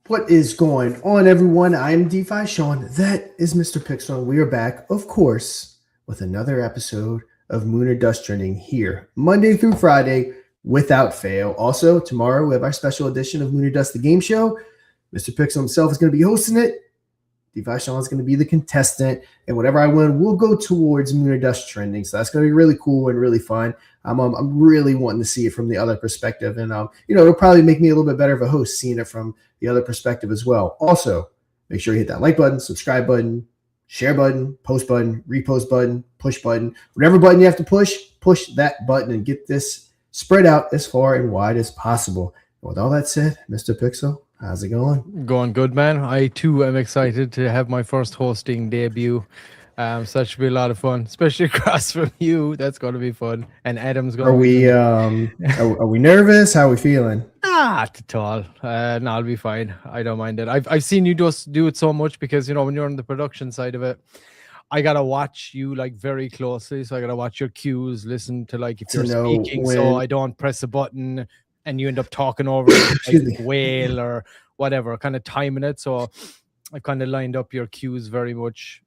What is going on, everyone? I am DeFi Sean. That is Mr. Pixel. We are back, of course, with another episode of Moon or Dust Trending here, Monday through Friday, without fail. Also, tomorrow we have our special edition of Moon or Dust, the game show. Mr. Pixel himself is going to be hosting it. DeFi Sean is going to be the contestant, and whatever I win will go towards Moon or Dust Trending. So that's going to be really cool and really fun. I'm really wanting to see it from the other perspective, and it'll probably make me a little bit better of a host seeing it from the other perspective as well. Also, make sure you hit that like button, subscribe button, share button, post button, repost button, push button, whatever button you have to push that button and get this spread out as far and wide as possible. And with all that said, Mr. Pixel, how's it going? Going good, man. I too am excited to have my first hosting debut. So that should be a lot of fun, especially across from you. That's going to be fun. And Adam's going. Are we nervous? How are we feeling? Not at all. No, I'll be fine. I don't mind it. I've seen you just do it so much because when you're on the production side of it, I gotta watch you like very closely. So I gotta watch your cues, listen to like if you're speaking, so I don't press a button and you end up talking over like whale or whatever, kind of timing it. So I kind of lined up your cues very much,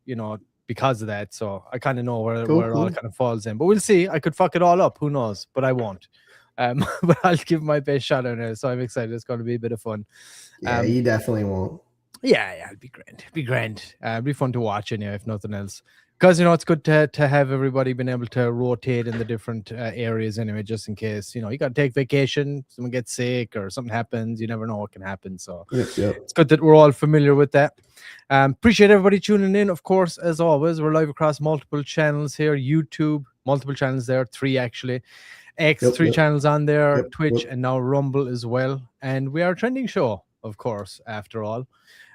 because of that. So I kind of know where it all kind of falls in. But we'll see. I could fuck it all up. Who knows? But I won't. But I'll give my best shot on it. So I'm excited. It's going to be a bit of fun. Yeah, you definitely won't. Yeah, it'll be grand. It'll be grand. It'll be fun to watch anyway, if nothing else. Because, it's good to have everybody being able to rotate in the different areas anyway, just in case, you got to take vacation, someone gets sick or something happens. You never know what can happen. So It's good that we're all familiar with that. Appreciate everybody tuning in. Of course, as always, we're live across multiple channels here. YouTube, multiple channels there, 3 actually. X, 3 channels on there, Twitch, and now Rumble as well. And we are a trending show, of course, after all.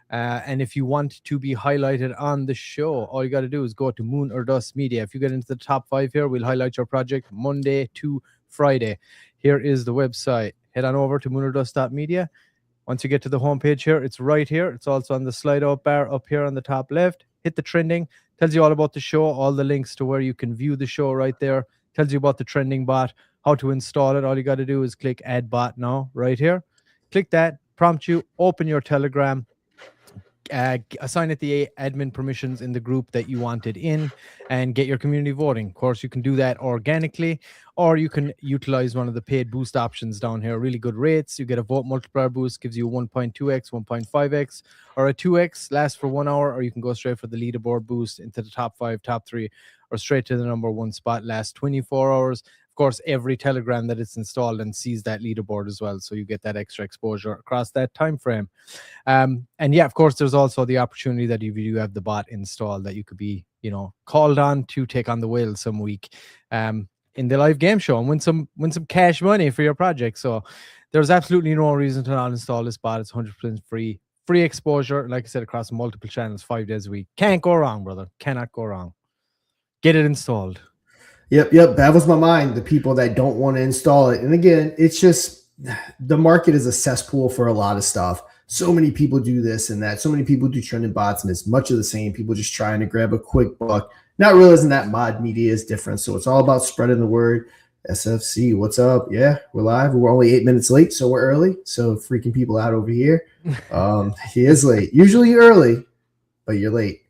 And if you want to be highlighted on the show, all you got to do is go to Moon or Dust Media. If you get into the top 5 here, we'll highlight your project Monday to Friday. Here is the website. Head on over to moonordust.media. Once you get to the homepage here, it's right here. It's also on the slide out bar up here on the top left. Hit the trending. Tells you all about the show, all the links to where you can view the show right there. Tells you about the trending bot, how to install it. All you got to do is click add bot now right here. Click that, prompt you, open your Telegram. Assign it the admin permissions in the group that you wanted in and get your community voting. Of course, you can do that organically, or you can utilize one of the paid boost options down here. Really good rates. You get a vote multiplier boost, gives you 1.2x, 1.5x, or a 2x, lasts for 1 hour, or you can go straight for the leaderboard boost into the top 5, top 3, or straight to the number 1 spot, lasts 24 hours. Of course, every Telegram that it's installed and sees that leaderboard as well, so you get that extra exposure across that time frame. And yeah, of course, there's also the opportunity that if you do have the bot installed, that you could be, called on to take on the whale some week in the live game show and win some cash money for your project. So there's absolutely no reason to not install this bot. It's 100% free exposure. Like I said, across multiple channels, 5 days a week. Can't go wrong, brother. Cannot go wrong. Get it installed. Yep. Baffles my mind, the people that don't want to install it. And again, it's just the market is a cesspool for a lot of stuff. So many people do this and that. So many people do trending bots, and it's much of the same. People just trying to grab a quick buck, not realizing that mod media is different. So it's all about spreading the word. SFC, what's up? Yeah, we're live. We're only 8 minutes late, so we're early. So freaking people out over here. He is late. Usually early, but you're late.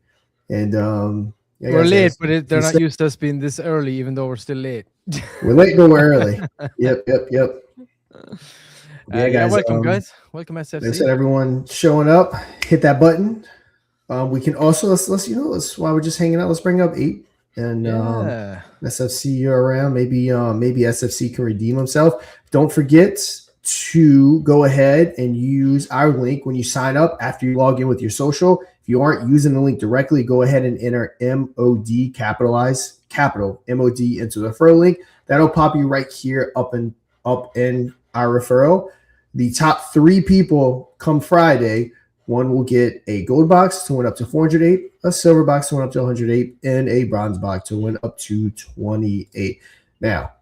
And yeah, we're late, but they're not used to us being this early, even though we're still late. We're late, but we're early. Yep. Yeah, guys. Welcome, guys. Welcome, SFC. Like I said, everyone showing up. Hit that button. We can also let's while we're just hanging out, let's bring up Ape and SFC. You're around. Maybe SFC can redeem himself. Don't forget to go ahead and use our link when you sign up after you log in with your social. If you aren't using the link directly, go ahead and enter MOD, capital MOD into the referral link. That'll pop you right here up in our referral. The top 3 people come Friday, one will get a gold box to win up to 408, a silver box to win up to 108, and a bronze box to win up to 28. Now,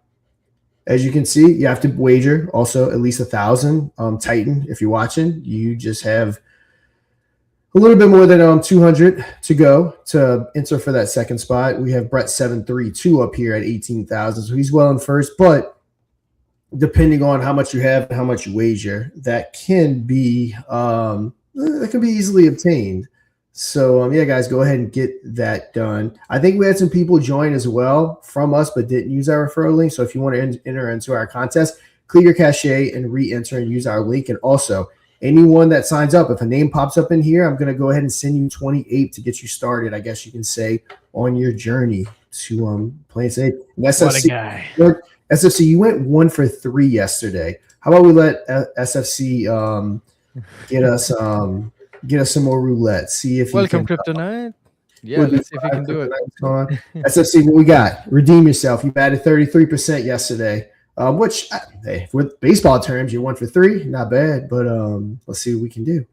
as you can see, you have to wager also at least 1,000. Titan, if you're watching, you just have a little bit more than 200 to go to enter for that second spot. We have Brett 732 up here at 18,000, so he's well in first. But depending on how much you have and how much you wager, that can be that can be easily obtained. So yeah, guys, go ahead and get that done. I think we had some people join as well from us, but didn't use our referral link. So if you want to enter into our contest, clear your cache and re-enter and use our link. And also, anyone that signs up, if a name pops up in here, I'm going to go ahead and send you 28 to get you started, I guess you can say, on your journey to playing safe. What a guy. SFC, you went 1 for 3 yesterday. How about we let SFC get us some more roulette? See if welcome Kryptonite. Yeah, let's see if you can do it. SFC, what we got? Redeem yourself. You batted 33% yesterday. Which, hey, with baseball terms, you 1 for 3, not bad. But let's see what we can do.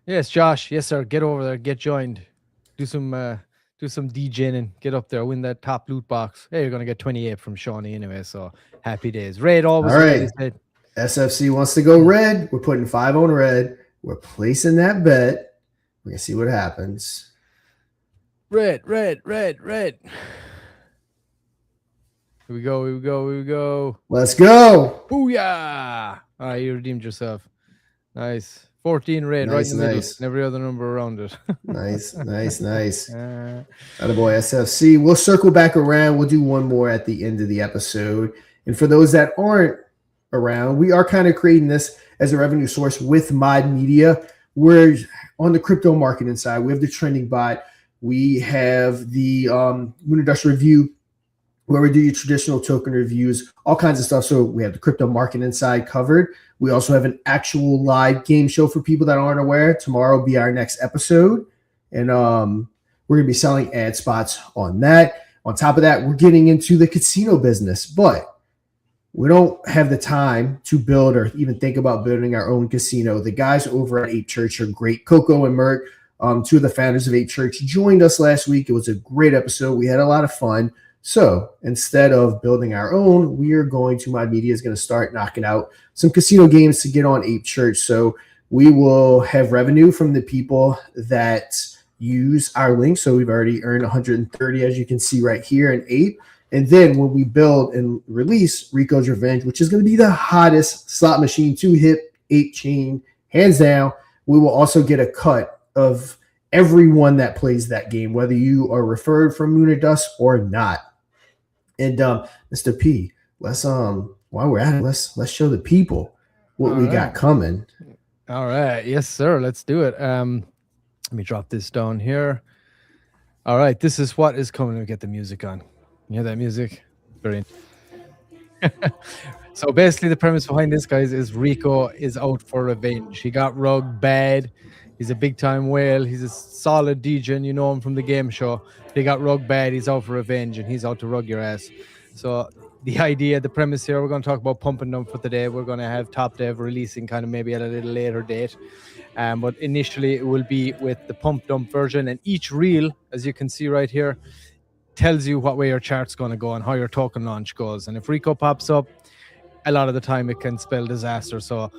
Yes, Josh. Yes, sir. Get over there. Get joined. Do some DJing and get up there. Win that top loot box. Hey, you're gonna get 28 from Shawnee anyway. So happy days. Red always. All right. SFC wants to go red. We're putting 5 on red. We're placing that bet. We're gonna see what happens. Red. Here we go. Let's go. Booyah! All right, you redeemed yourself. Nice. 14 red, right in the middle, and every other number around it. Nice. Attaboy, SFC. We'll circle back around. We'll do one more at the end of the episode. And for those that aren't around, we are kind of creating this as a revenue source with Mod Media. We're on the crypto marketing side. We have the trending bot. We have the Lunar Dust Review, where we do your traditional token reviews, all kinds of stuff. So we have the crypto marketing side covered. We also have an actual live game show for people that aren't aware. Tomorrow will be our next episode. And we're going to be selling ad spots on that. On top of that, we're getting into the casino business, but we don't have the time to build or even think about building our own casino. The guys over at Ape Church are great. Coco and Mert, 2 of the founders of Ape Church, joined us last week. It was a great episode. We had a lot of fun. So instead of building our own, we are going to, Mod Media is going to start knocking out some casino games to get on Ape Church. So we will have revenue from the people that use our link. So we've already earned 130, as you can see right here in Ape. And then when we build and release Rico's Revenge, which is going to be the hottest slot machine to hit Ape chain, hands down, we will also get a cut of everyone that plays that game, whether you are referred from Lunar Dust or not. And Mr. P, let's while we're at it, let's show the people what we got coming. All right, yes, sir. Let's do it. Let me drop this down here. All right, this is what is coming. We get the music on. You hear that music? Brilliant. So basically, the premise behind this, guys, is Rico is out for revenge. He got rugged bad. He's a big-time whale. He's a solid DJ, and you know him from the game show. He got rugged bad. He's out for revenge, and he's out to rug your ass. So the idea, the premise here, we're going to talk about pumping them for today. We're going to have Top Dev releasing kind of maybe at a little later date. But initially, it will be with the pump dump version. And each reel, as you can see right here, tells you what way your chart's going to go and how your token launch goes. And if Rico pops up, a lot of the time it can spell disaster. So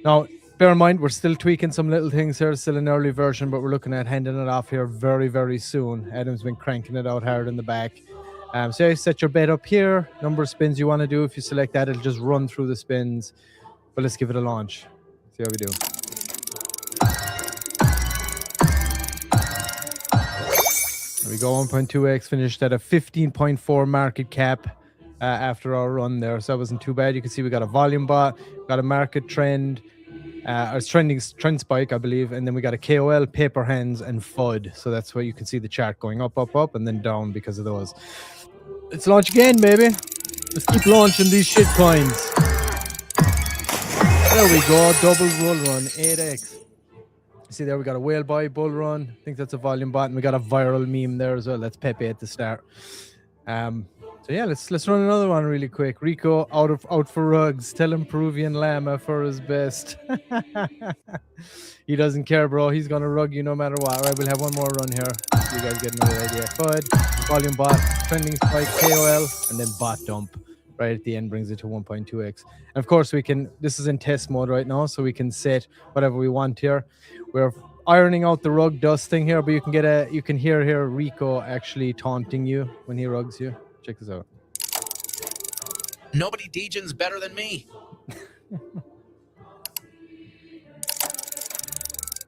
now, bear in mind, we're still tweaking some little things here. It's still an early version, but we're looking at handing it off here very, very soon. Adam's been cranking it out hard in the back. So you set your bet up here. Number of spins you want to do. If you select that, it'll just run through the spins. But let's give it a launch. See how we do. There we go, 1.2x, finished at a 15.4 market cap after our run there. So that wasn't too bad. You can see we got a volume bot, got a market trend, our trend spike, I believe, and then we got a KOL, paper hands, and FUD. So that's where you can see the chart going up, and then down because of those. Let's launch again, baby. Let's keep launching these shit coins. There we go, double roll run, 8x. See there, we got a whale buy, bull run. I think that's a volume bot, and we got a viral meme there as well. That's Pepe at the start. So yeah, let's run another one really quick. Rico out for rugs. Tell him Peruvian llama for his best. He doesn't care, bro. He's gonna rug you no matter what. All right, we'll have one more run here. You guys get another idea. FUD, volume bot, trending spike, KOL, and then bot dump. Right at the end brings it to 1.2x. And of course we can, this is in test mode right now, so we can set whatever we want here. We're ironing out the rug dust thing here, but you can hear here Rico actually taunting you when he rugs you. Check this out. Nobody DJs better than me.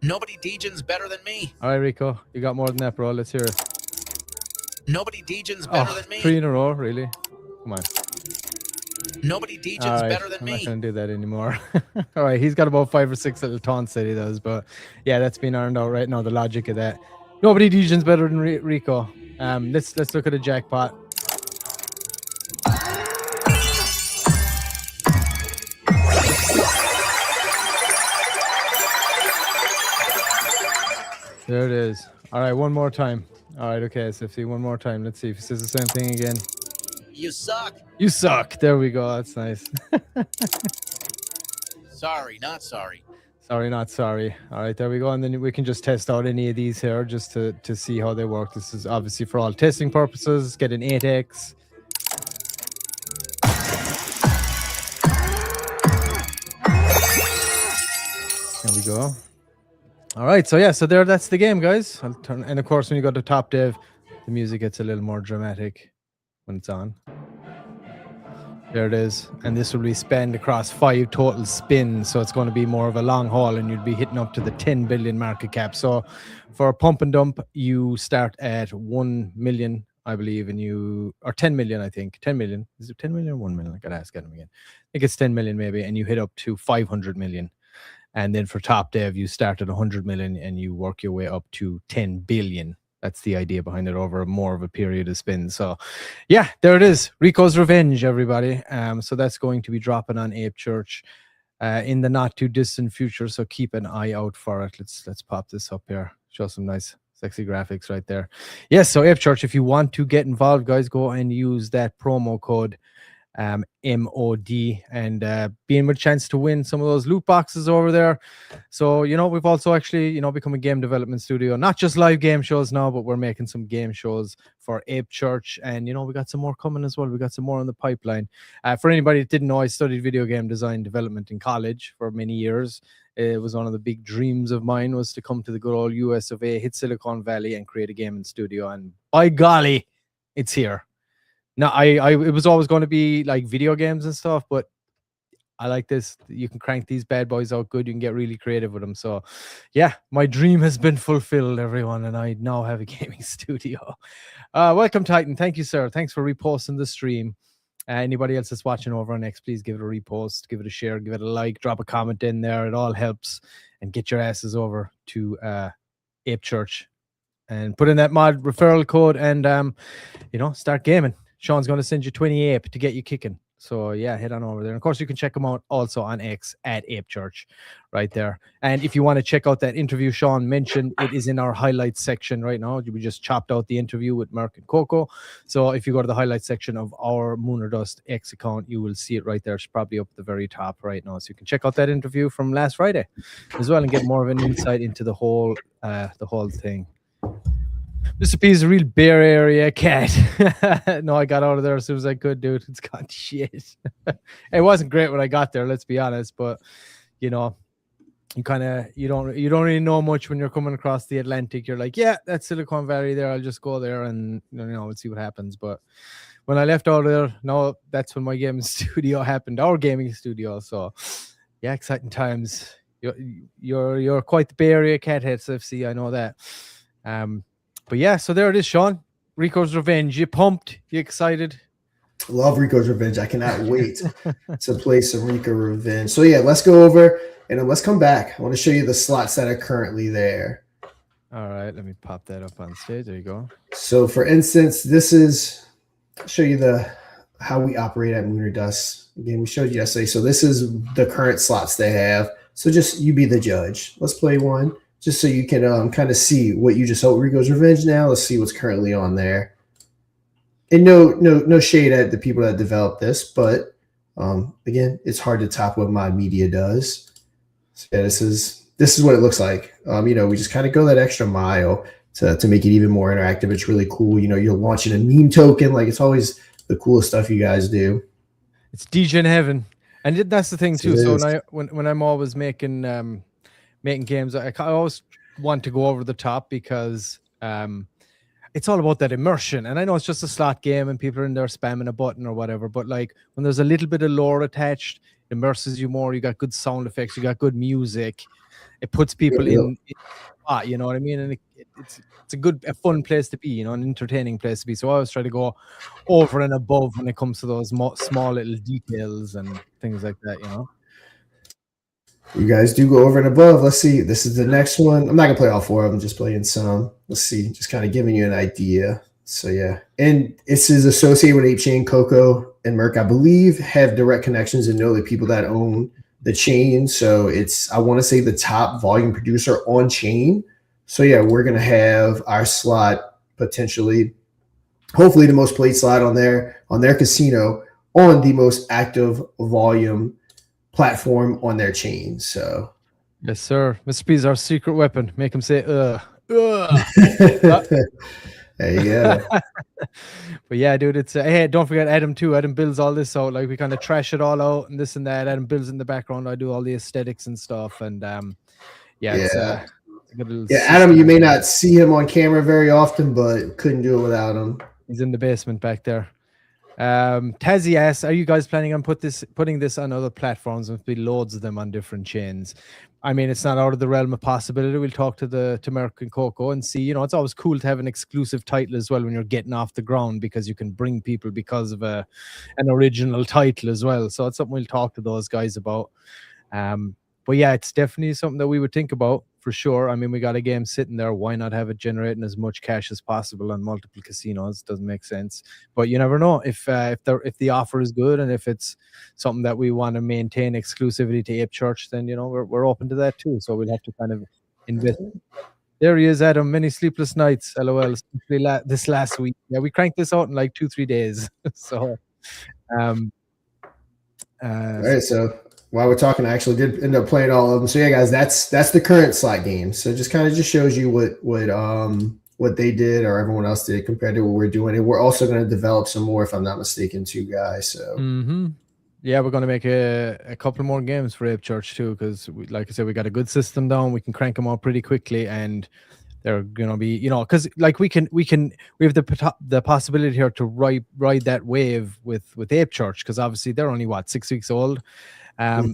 Nobody Deejan's better than me. All right, Rico, you got more than that, bro. Let's hear it. Nobody Deejan's better than me. 3 in a row, really? Come on. Nobody Deejan's better than me. I'm not going to do that anymore. All right, he's got about 5 or 6 little taunts that he does, but yeah, that's been earned out right now, the logic of that. Nobody Deejan's better than Rico. Let's look at a jackpot. There it is. All right, one more time. All right, okay, SFC, one more time. Let's see if he says the same thing again. You suck. You suck. There we go. That's nice. Sorry, not sorry. Sorry, not sorry. All right, there we go. And then we can just test out any of these here just to see how they work. This is obviously for all testing purposes. Get an 8x. There we go. All right, so yeah, so that's the game, guys. I'll turn, and of course, when you go to top dev, the music gets a little more dramatic when it's on. There it is, and this will be spanned across 5 total spins, so it's going to be more of a long haul, and you'll be hitting up to the 10 billion market cap. So for a pump and dump, you start at 1 million, I believe, and or 10 million, I think. 10 million. Is it 10 million or 1 million? I gotta ask him again. I think it's 10 million maybe, and you hit up to 500 million. And then for top dev, you start at 100 million and you work your way up to 10 billion. That's the idea behind it over more of a period of spins. So yeah, there it is. Rico's Revenge, everybody. So that's going to be dropping on Ape Church in the not too distant future. So keep an eye out for it. Let's pop this up here. Show some nice sexy graphics right there. Yes, so Ape Church, if you want to get involved, guys, go and use that promo code MOD and be in with a chance to win some of those loot boxes over there. So, you know, we've also actually, you know, become a game development studio, not just live game shows now, but we're making some game shows for Ape Church. And, you know, we got some more coming as well. We got some more on the pipeline. For anybody that didn't know, I studied video game design development in college for many years. It was one of the big dreams of mine was to come to the good old US of A, hit Silicon Valley and create a gaming studio. And by golly, it's here. Now, it was always going to be like video games and stuff, but I like this. You can crank these bad boys out good. You can get really creative with them. So, yeah, my dream has been fulfilled, everyone, and I now have a gaming studio. Welcome, Titan. Thank you, sir. Thanks for reposting the stream. Anybody else that's watching over on X, please give it a repost, give it a share, give it a like, drop a comment in there. It all helps. And get your asses over to Ape Church and put in that mod referral code and, you know, start gaming. Sean's going to send you 20 Ape to get you kicking. So, yeah, head on over there. And, of course, you can check them out also on X at Ape Church right there. And if you want to check out that interview Sean mentioned, it is in our highlights section right now. We just chopped out the interview with Merck and Coco. So if you go to the highlights section of our Moon or Dust X account, you will see it right there. It's probably up at the very top right now. So you can check out that interview from last Friday as well and get more of an insight into the whole thing. Mr. P is a real Bear Area cat. No, I got out of there as soon as I could, dude. It's gone shit. It wasn't great when I got there, let's be honest, but you know, you don't really know much when you're coming across the Atlantic. You're like, yeah, that's Silicon Valley there. I'll just go there and you know, we'll see what happens. But when I left out of there, no, that's when my gaming studio happened, our gaming studio. So yeah, exciting times. You're quite the Bay Area cat head, SFC, I know that. But yeah, so there it is, Sean. Rico's Revenge. You pumped? You excited? Love Rico's Revenge. I cannot wait to play some Rico Revenge. So yeah, let's go over and then let's come back. I want to show you the slots that are currently there. All right, let me pop that up on stage. There you go. So for instance, I'll show you how we operate at Moon or Dust. Again, we showed you yesterday. So this is the current slots they have. So just you be the judge. Let's play one. Just so you can kind of see what you just hope Rico's Revenge now. Let's see what's currently on there. And no shade at the people that developed this, but again, it's hard to top what Mod Media does. So yeah, this is what it looks like. You know, we just kind of go that extra mile to make it even more interactive. It's really cool. You know, you're launching a meme token. Like it's always the coolest stuff you guys do. It's DJ in heaven, and that's the thing too. So when I'm always making games, I always want to go over the top because it's all about that immersion. And I know it's just a slot game and people are in there spamming a button or whatever, but like when there's a little bit of lore attached, immerses you more. You got good sound effects. You got good music. It puts people in you know what I mean? And it's a fun place to be, an entertaining place to be. So I always try to go over and above when it comes to those small little details and things like that, You guys do go over and above. Let's see. This is the next one. I'm not gonna play all 4 of them, just playing some. Let's see. Just kind of giving you an idea. So yeah. And this is associated with Ape Chain, Coco, and Merc, I believe, have direct connections and know the people that own the chain. So it's, I want to say, the top volume producer on chain. So yeah, we're gonna have our slot potentially, hopefully the most played slot on their casino on the most active volume platform on their chain. So yes, sir. Mr. P is our secret weapon. Make him say there you go. But yeah, dude, it's hey, don't forget Adam too. Adam builds all this out. Like, we kind of trash it all out and this and that. Adam builds in the background. I do all the aesthetics and stuff. And it's a good little Adam, you may not see him on camera very often, but couldn't do it without him. He's in the basement back there. Tazzy asks, are you guys planning on putting this on other platforms? And be loads of them on different chains. I mean, it's not out of the realm of possibility. We'll talk to Merc and Coco and see. It's always cool to have an exclusive title as well when you're getting off the ground, because you can bring people because of an original title as well. So it's something we'll talk to those guys about. But yeah, it's definitely something that we would think about for sure. I mean, we got a game sitting there. Why not have it generating as much cash as possible on multiple casinos? Doesn't make sense. But you never know if the offer is good and if it's something that we want to maintain exclusivity to Ape Church, then we're open to that too. So we'll have to kind of invest. There he is, Adam. Many sleepless nights, LOL. Especially this last week. Yeah, we cranked this out in like 2-3 days. So, all right. So while we're talking, I actually did end up playing all of them. So yeah, guys, that's the current slot game. So just kind of shows you what they did or everyone else did compared to what we're doing. And we're also going to develop some more, if I'm not mistaken, too, guys. So yeah, we're going to make a couple more games for Ape Church too, because like I said, we got a good system down. We can crank them out pretty quickly, and they're going to be, because like we have the possibility here to ride that wave with Ape Church, because obviously they're only 6 weeks old.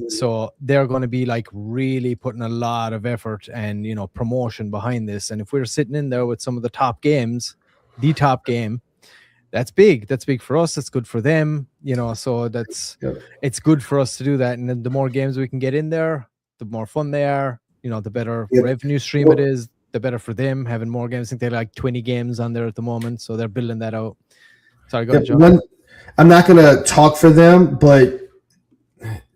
So they're going to be like really putting a lot of effort and promotion behind this. And if we're sitting in there with some of the top games, the top game, that's big. That's big for us. That's good for them. So it's good for us to do that. And then the more games we can get in there, the more fun they are. The better revenue stream it is. The better for them having more games. I think they have like 20 games on there at the moment, so they're building that out. Sorry, go ahead, John. I'm not going to talk for them, but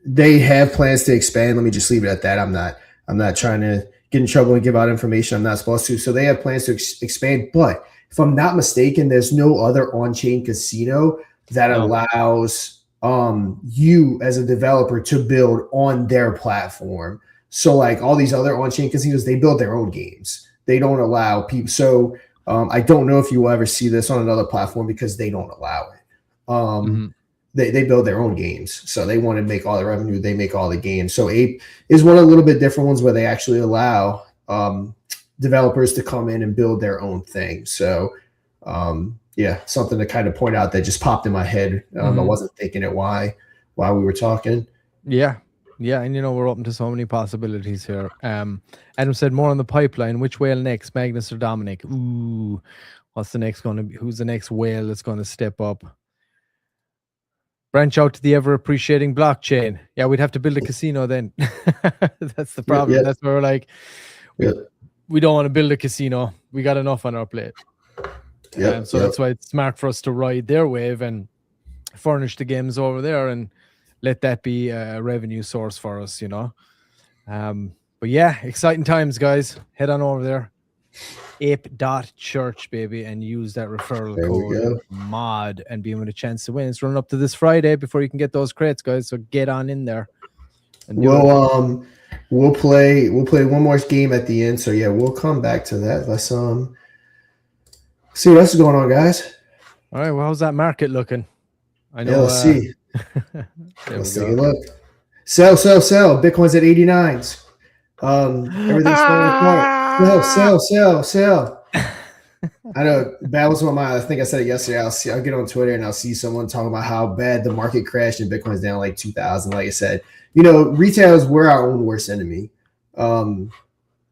they have plans to expand. Let me just leave it at that. I'm not trying to get in trouble and give out information I'm not supposed to. So they have plans to expand. But if I'm not mistaken, there's no other on-chain casino that allows you as a developer to build on their platform. So like all these other on-chain casinos, they build their own games. They don't allow people. So I don't know if you will ever see this on another platform because they don't allow it. They build their own games. So they want to make all the revenue. They make all the games. So Ape is one of the little bit different ones where they actually allow developers to come in and build their own thing. So something to kind of point out that just popped in my head. I wasn't thinking it while we were talking. Yeah. Yeah, and we're open to so many possibilities here. Adam said more on the pipeline. Which whale next, Magnus or Dominic? Ooh, what's the next going to be? Who's the next whale that's going to step up? Branch out to the ever-appreciating blockchain. Yeah, we'd have to build a casino then. That's the problem. Yeah. That's where we're like, we don't want to build a casino. We got enough on our plate. That's why it's smart for us to ride their wave and furnish the games over there and let that be a revenue source for us, But yeah, exciting times, guys. Head on over there. Ape.church, baby, and use that referral code MOD and be with a chance to win. It's running up to this Friday before you can get those crates, guys. So get on in there. And we'll play one more game at the end. So yeah, we'll come back to that. Let's see what's going on, guys. All right, well, how's that market looking? I know. Yeah, let's see. Let's take a look. Sell. Bitcoin's at 89s. Everything's falling apart. Sell. I know battles my mind. I think I said it yesterday. I'll get on Twitter and I'll see someone talking about how bad the market crashed and Bitcoin's down like 2,000. Like I said, retail is we're our own worst enemy.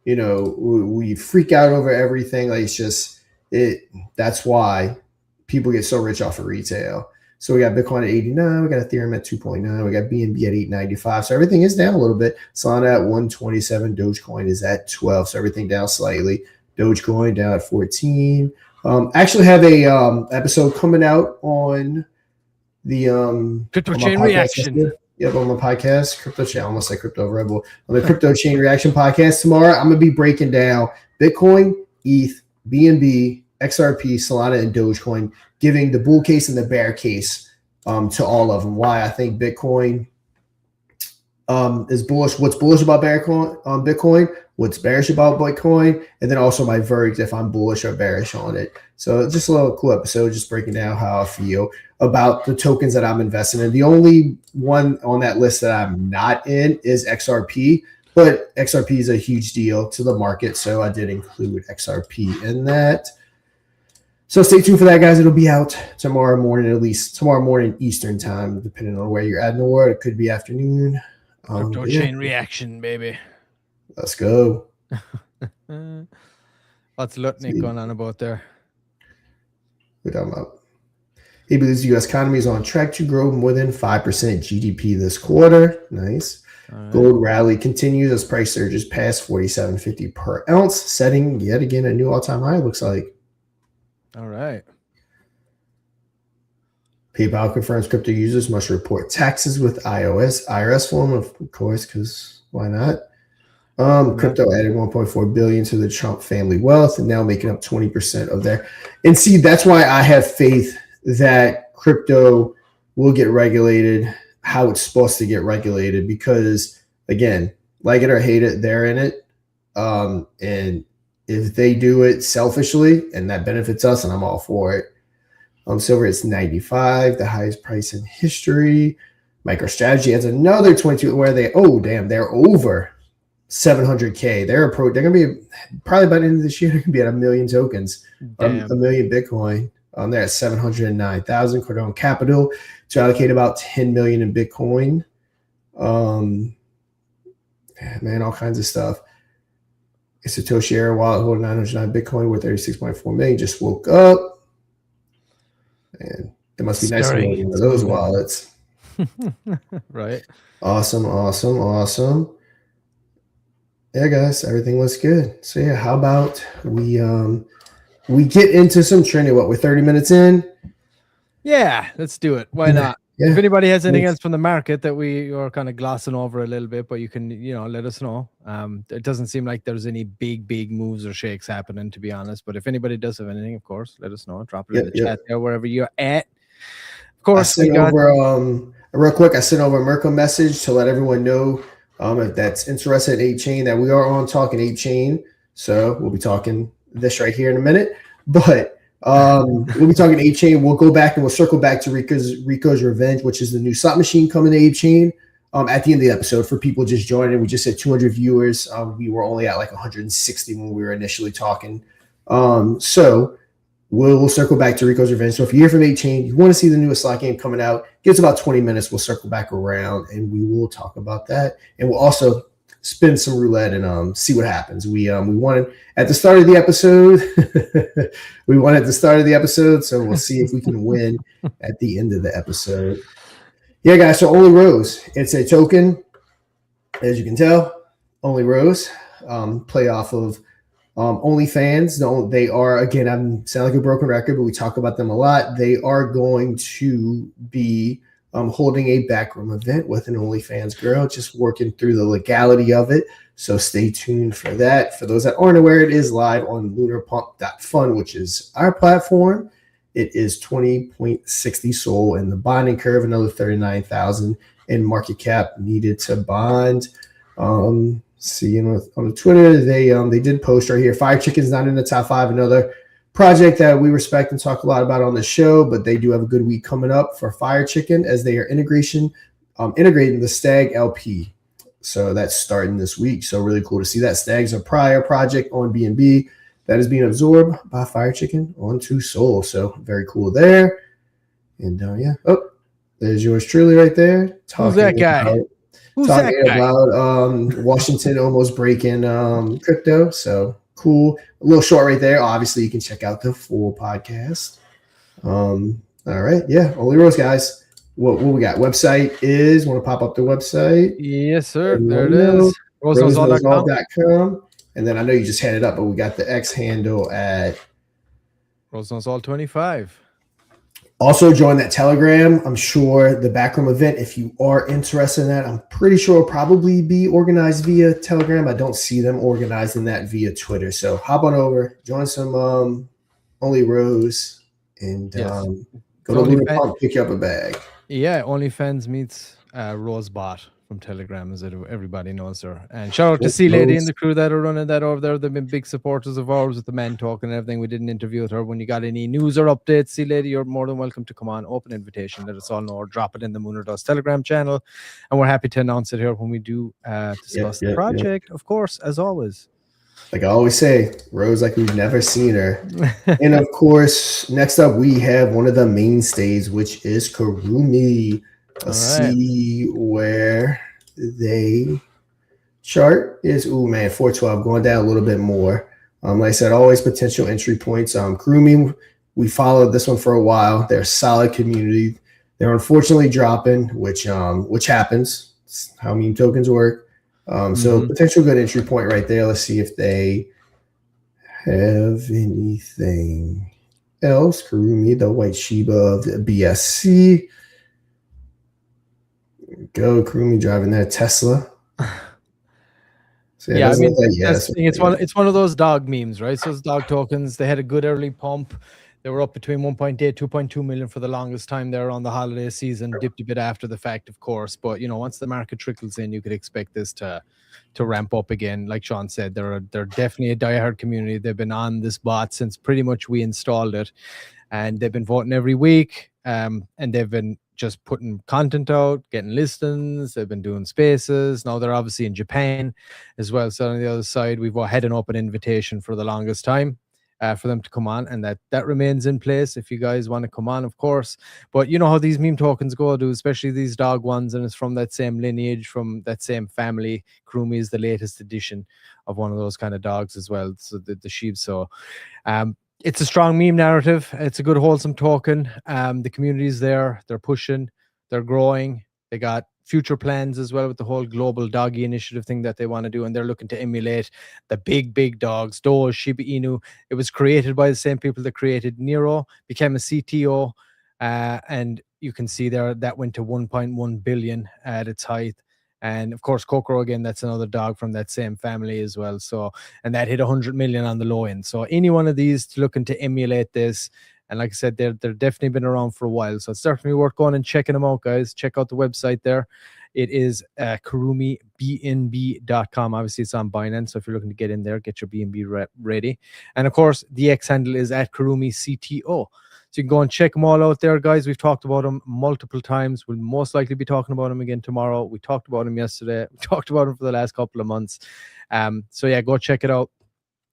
We freak out over everything. Like that's why people get so rich off of retail. So we got Bitcoin at 89, we got Ethereum at 2.9, we got BNB at 895. So everything is down a little bit. Solana at 127, Dogecoin is at 12. So everything down slightly. Dogecoin down at 14. Actually have a episode coming out on the Crypto Chain Reaction. Yep, on my podcast, Crypto Chain. I almost like Crypto Rebel. On the Crypto Chain Reaction podcast tomorrow, I'm gonna be breaking down Bitcoin, ETH, BNB, XRP, Solana, and Dogecoin, giving the bull case and the bear case to all of them. Why I think Bitcoin is bullish. What's bullish about Bitcoin? What's bearish about Bitcoin? And then also my verdict if I'm bullish or bearish on it. So just a little cool episode, just breaking down how I feel about the tokens that I'm investing in. The only one on that list that I'm not in is XRP, but XRP is a huge deal to the market, so I did include XRP in that. So stay tuned for that, guys. It'll be out tomorrow morning, at least tomorrow morning Eastern time, depending on where you're at in the world. It could be afternoon. Crypto Chain Reaction, baby. Let's go. What's Lutnick going on about there? We're talking about. He believes the U.S. economy is on track to grow more than 5% GDP this quarter. Nice. Right. Gold rally continues as price surges past $47.50 per ounce, setting yet again a new all-time high, looks like. All right. PayPal confirms crypto users must report taxes with IRS form, of course, because why not? Crypto added 1.4 billion to the Trump family wealth and now making up 20% of their. And see, that's why I have faith that crypto will get regulated how it's supposed to get regulated, because again, like it or hate it, they're in it. And if they do it selfishly and that benefits us, and I'm all for it. Silver is 95, the highest price in history. MicroStrategy has another 22 where they're over 700K. They're going to be probably by the end of this year, they're going to be at 1 million tokens, a million Bitcoin. They're at 709,000. Cardone Capital to allocate about 10 million in Bitcoin. Man, all kinds of stuff. Satoshi Air wallet holding 909 Bitcoin with 36.4 million just woke up. And it must be nice to know one of those wallets. Right. Awesome. Yeah, guys, everything looks good. So yeah, how about we get into some trending? We're 30 minutes in. Yeah, let's do it. Why not? Yeah. If anybody has anything else from the market that we are kind of glossing over a little bit, but you can, let us know. It doesn't seem like there's any big moves or shakes happening, to be honest. But if anybody does have anything, of course, let us know. Drop it in the chat there, wherever you're at. Of course, real quick, I sent over a Merkle message to let everyone know if that's interested in Ape Chain, that we are on Talking Ape Chain. So we'll be talking this right here in a minute. But we'll be talking Ape Chain. We'll go back and we'll circle back to Rico's Revenge, which is the new slot machine coming to Ape Chain at the end of the episode for people just joining. We just said 200 viewers. We were only at like 160 when we were initially talking. So we'll circle back to Rico's Revenge. So if you're here from Ape Chain, you want to see the newest slot game coming out, give us about 20 minutes. We'll circle back around and we will talk about that. And we'll also spin some roulette and see what happens. We wanted at the start of the episode. So we'll see if we can win at the end of the episode. Yeah, guys. So Only Rose, it's a token, as you can tell. Only Rose, play off of OnlyFans. They are, again, I'm sound like a broken record, but we talk about them a lot. They are going to be holding a backroom event with an OnlyFans girl, just working through the legality of it. So stay tuned for that. For those that aren't aware, it is live on lunarpump.fun, which is our platform. It is 20.60 SOL in the bonding curve, another 39,000 in market cap needed to bond. See, on the Twitter, they did post right here. Fire Chicken's not in the top 5. Another project that we respect and talk a lot about on the show, but they do have a good week coming up for Fire Chicken as they are integrating the Stag LP. So that's starting this week. So really cool to see that. Stag's a prior project on BNB that is being absorbed by Fire Chicken onto Soul. So very cool there. And yeah, oh, there's yours truly right there. Who's that guy? Washington almost breaking crypto. So cool. A little short right there. Obviously, you can check out the full podcast. All right. Yeah. Only Rose, guys. What we got? Website is, want to pop up the website? Yes, sir. There it is. roseknowsall.com. And then I know you just had it up, but we got the X handle at roseknowsall25. Also join that Telegram. I'm sure the Backroom event, if you are interested in that, I'm pretty sure it'll probably be organized via Telegram. I don't see them organizing that via Twitter. So hop on over, join some Only Rose, and go to Lunar Pump, pick you up a bag. Yeah, OnlyFans meets Rosebot from Telegram, as everybody knows her. And shout out to C Lady and the crew that are running that over there. They've been big supporters of ours with the men talking and everything. We did an interview with her. When you got any news or updates, C Lady, you're more than welcome to come on. Open invitation, let us all know, or drop it in the Mooner Dust Telegram channel. And we're happy to announce it here when we do discuss the project, of course, as always. Like I always say, Rose like we've never seen her. And of course, next up we have one of the mainstays, which is Kurumi. Let's see where they chart is. Ooh, man, 412 going down a little bit more. Like I said, always potential entry points. Kurumi, we followed this one for a while. They're a solid community. They're unfortunately dropping, which happens. It's how meme tokens work. So potential good entry point right there. Let's see if they have anything else. Kurumi, the white Shiba of the BSC. Go Kurumi driving that Tesla. So yeah, I mean, it's one of those dog memes, right? So those dog tokens, they had a good early pump. They were up between 1.8, 2.2 million for the longest time there on the holiday season, dipped a bit after the fact, of course. But, once the market trickles in, you could expect this to ramp up again. Like Sean said, they're definitely a diehard community. They've been on this bot since pretty much we installed it. And they've been voting every week. And they've been just putting content out, getting listings. They've been doing spaces. Now they're obviously in Japan as well. So on the other side, we've had an open invitation for the longest time for them to come on, and that remains in place if you guys want to come on, of course. But you know how these meme tokens go, especially these dog ones, and it's from that same lineage, from that same family. Kurumi is the latest edition of one of those kind of dogs as well, so the sheep. So it's a strong meme narrative. It's a good wholesome token. The community's there. They're pushing. They're growing. They got future plans as well with the whole global doggy initiative thing that they want to do, and they're looking to emulate the big dogs, Doge, Shiba Inu. It was created by the same people that created Nero, became a CTO, and you can see there that went to 1.1 billion at its height. And of course, Kokoro, again, that's another dog from that same family as well. So, and that hit 100 million on the low end. So any one of these looking to emulate this, and like I said, they're definitely been around for a while. So it's definitely worth going and checking them out, guys. Check out the website there. It is KurumiBNB.com. Obviously, it's on Binance. So if you're looking to get in there, get your BNB ready. And of course, the X handle is at KurumiCTO. So you can go and check them all out there, guys. We've talked about them multiple times. We'll most likely be talking about them again tomorrow. We talked about them yesterday. We talked about them for the last couple of months. So yeah, go check it out.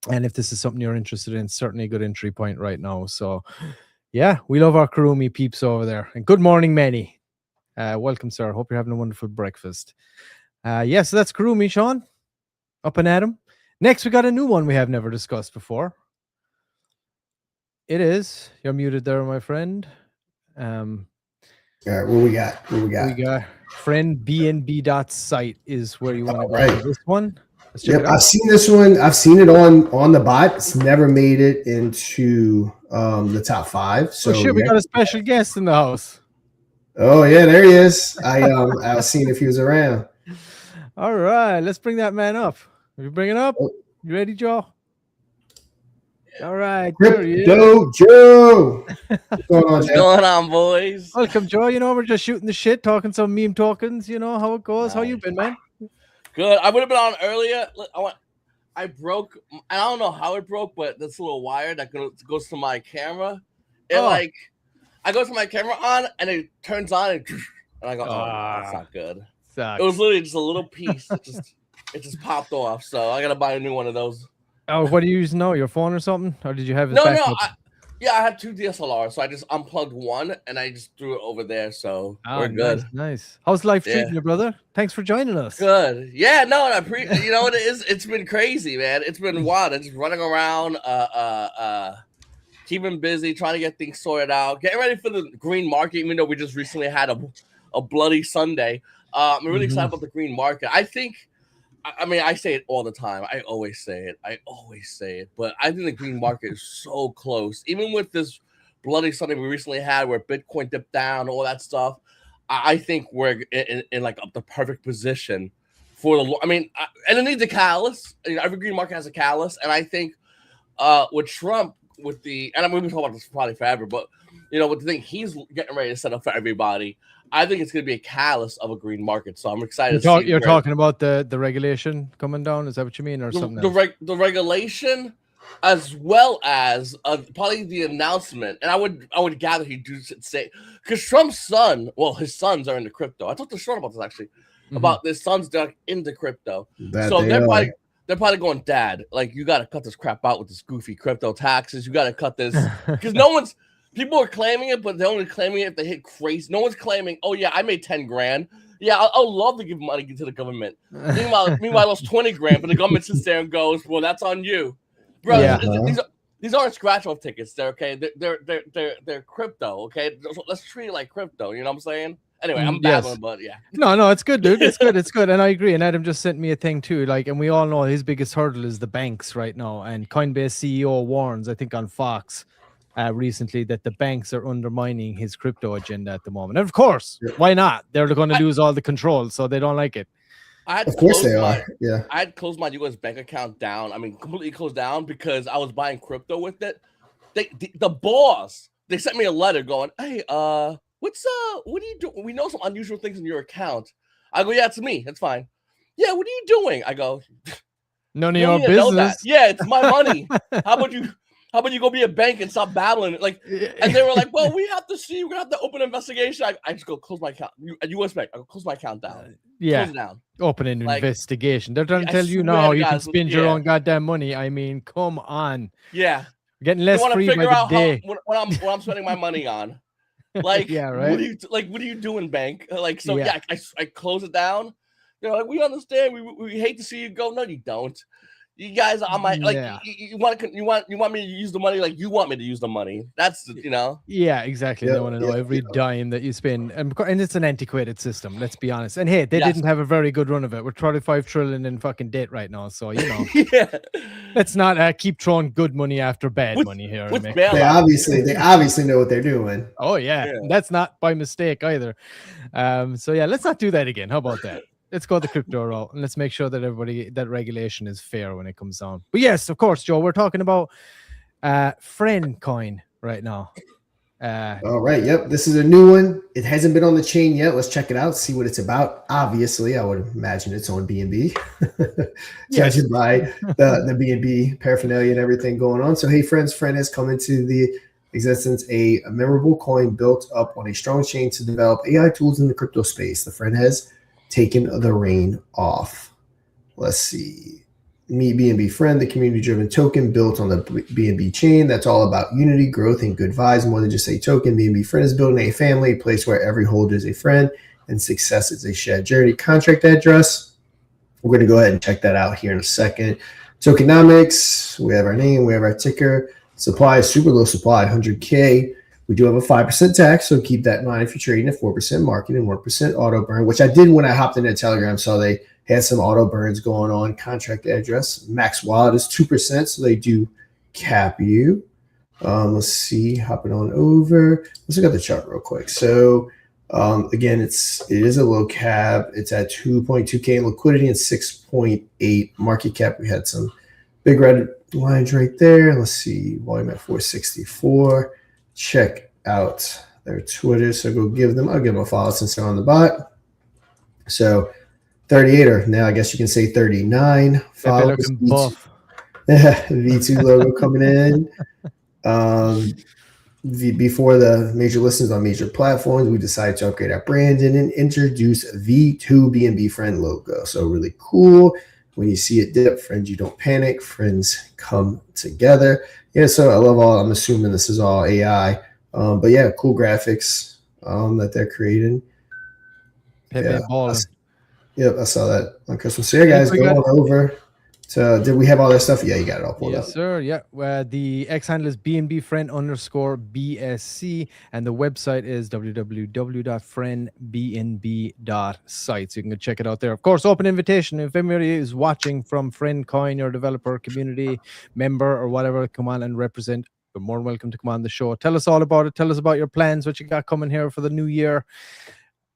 And if this is something you're interested in, certainly a good entry point right now. So yeah, we love our Kurumi peeps over there. And good morning, Manny. Welcome, sir. Hope you're having a wonderful breakfast. Yeah, so that's Kurumi, Sean. Up and at 'em. Next, we got a new one we have never discussed before. It is. You're muted there, my friend. All right, what we got? We got FriendBNB.site is where you want to go. Right. This one. Yep, I've seen this one. I've seen it on the bot. It's never made it into the top 5. So we got a special guest in the house. Oh yeah, there he is. I was seeing if he was around. All right, let's bring that man up. You bring it up? You ready, Joe? All right, Crypto Joe. What's going on, boys? Welcome, Joe. We're just shooting the shit, talking some meme tokens. You know how it goes. Nice. How you been, man? Good. I would have been on earlier. I broke. I don't know how it broke, but this little wire that goes to my camera. I go to my camera on, and it turns on, and I go, "Oh, that's not good." Sucks. It was literally just a little piece. It just popped off. So I gotta buy a new one of those. Oh, what are you using now? Your phone or something? Or did you have it No, back no. up? I have 2 DSLRs, so I just unplugged one and I just threw it over there. So we're good. Nice. How's life Yeah. treating you, brother? Thanks for joining us. Good. Yeah, no, you know what it is? It's been crazy, man. It's been wild. I'm just running around, keeping busy, trying to get things sorted out, getting ready for the green market, even though we just recently had a bloody Sunday. I'm really excited about the green market. I think, I mean, I say it all the time. I always say it. But I think the green market is so close. Even with this bloody Sunday we recently had where Bitcoin dipped down, all that stuff, I think we're in like the perfect position for the. I mean, and it needs a catalyst. You know, every green market has a catalyst, and I think with Trump, with the, and I'm going to talk about this probably forever, but you know, with the thing he's getting ready to set up for everybody, I think it's going to be a catalyst of a green market. So I'm excited. You're talking about the regulation coming down. Is that what you mean, or something else? The regulation, as well as probably the announcement, and I would gather he'd do say, because Trump's son, well, his sons are into crypto. I talked to Sean about this actually, about his sons that are into crypto. So they're probably going, Dad, like, you got to cut this crap out with this goofy crypto taxes. You got to cut this, because people are claiming it, but they're only claiming it if they hit crazy. No one's claiming, oh yeah, I made 10 grand. Yeah, I'll love to give money to the government. Meanwhile, I lost 20 grand, but the government sits there and goes, well, that's on you. Bro, these aren't scratch-off tickets. They're okay. They're crypto, okay? Let's treat it like crypto, you know what I'm saying? Anyway, I'm babbling, but yeah. No, it's good, dude. It's good. And I agree. And Adam just sent me a thing too. Like, and we all know his biggest hurdle is the banks right now. And Coinbase CEO warns, I think on Fox recently, that the banks are undermining his crypto agenda at the moment. And of course, why not? They're going to lose all the control, so they don't like it. Of course they are. Yeah. I had closed my US bank account down. I mean, completely closed down because I was buying crypto with it. The boss, they sent me a letter going, hey, what are you doing? We know some unusual things in your account. I go, yeah, it's me. It's fine. Yeah, what are you doing? I go, none of your business. Yeah, it's my money. How about you go be a bank and stop babbling? Like, and they were like, well, we have to see. We're gonna have to open an investigation. I just go close my account. At US Bank, I go close my account down. Yeah, close it down. Open an investigation. They're trying to tell you now how you can spend your own goddamn money. I mean, come on. Yeah, getting less free by the day. What I'm spending my money on. Like, yeah, right. What are you doing, bank? Like, so yeah, I close it down. They're like, we understand. We hate to see you go. No, you don't. You guys are my you want me to use the money like you want me to use the money. That's Yeah, exactly. They want to know every dime that you spend, and it's an antiquated system. Let's be honest. And hey, they didn't have a very good run of it. We're 35 trillion in fucking debt right now, so let's not keep throwing good money after bad money here. They obviously know what they're doing. Oh yeah, that's not by mistake either. So yeah, let's not do that again. How about that? Let's go the crypto route and let's make sure that that regulation is fair when it comes down. But yes, of course, Joe, we're talking about Friend Coin right now. All right. Yep. This is a new one. It hasn't been on the chain yet. Let's check it out, see what it's about. Obviously, I would imagine it's on BNB, judging by the BNB paraphernalia and everything going on. So, hey, Friend has come into the existence, a memorable coin built up on a strong chain to develop AI tools in the crypto space. The Friend has taken the reign off. Let's see. Meet BNB Friend, the community-driven token built on the BNB chain that's all about unity, growth, and good vibes. More than just a token, BNB Friend is building a family, a place where every holder is a friend and success is a shared journey. Contract address. We're going to go ahead and check that out here in a second. Tokenomics. We have our name. We have our ticker. Supply is super low supply, 100K. We do have a 5% tax, so keep that in mind if you're trading at 4% market and 1% auto burn, which I did when I hopped into Telegram. So they had some auto burns going on. Contract address, max wallet is 2%, so they do cap you. Let's see, hopping on over. Let's look at the chart real quick. So again, it is a low cap. It's at 2.2K in liquidity and 6.8 market cap. We had some big red lines right there. Let's see, volume at 464. Check out their Twitter. So I'll give them a follow since they're on the bot. So 38, or now I guess you can say 39 followers. V2 logo coming in. Before the major listings on major platforms, we decided to upgrade our branding and introduce V2 BNB Friend logo. So really cool. When you see it dip, friends, you don't panic. Friends come together. Yeah, so I love all. I'm assuming this is all AI, but yeah, cool graphics that they're creating. Pepe Yeah, Ball. I saw that on Christmas. So yeah, guys, go on over. So did we have all that stuff? Yeah, you got it all pulled up. Yes, sir. Yeah. The X handle is BNB_friend_BSC, and the website is www.friendbnb.site. So you can go check it out there. Of course, open invitation. If anybody is watching from Friend Coin or developer community member or whatever, come on and represent. You're more than welcome to come on the show. Tell us all about it. Tell us about your plans, what you got coming here for the new year.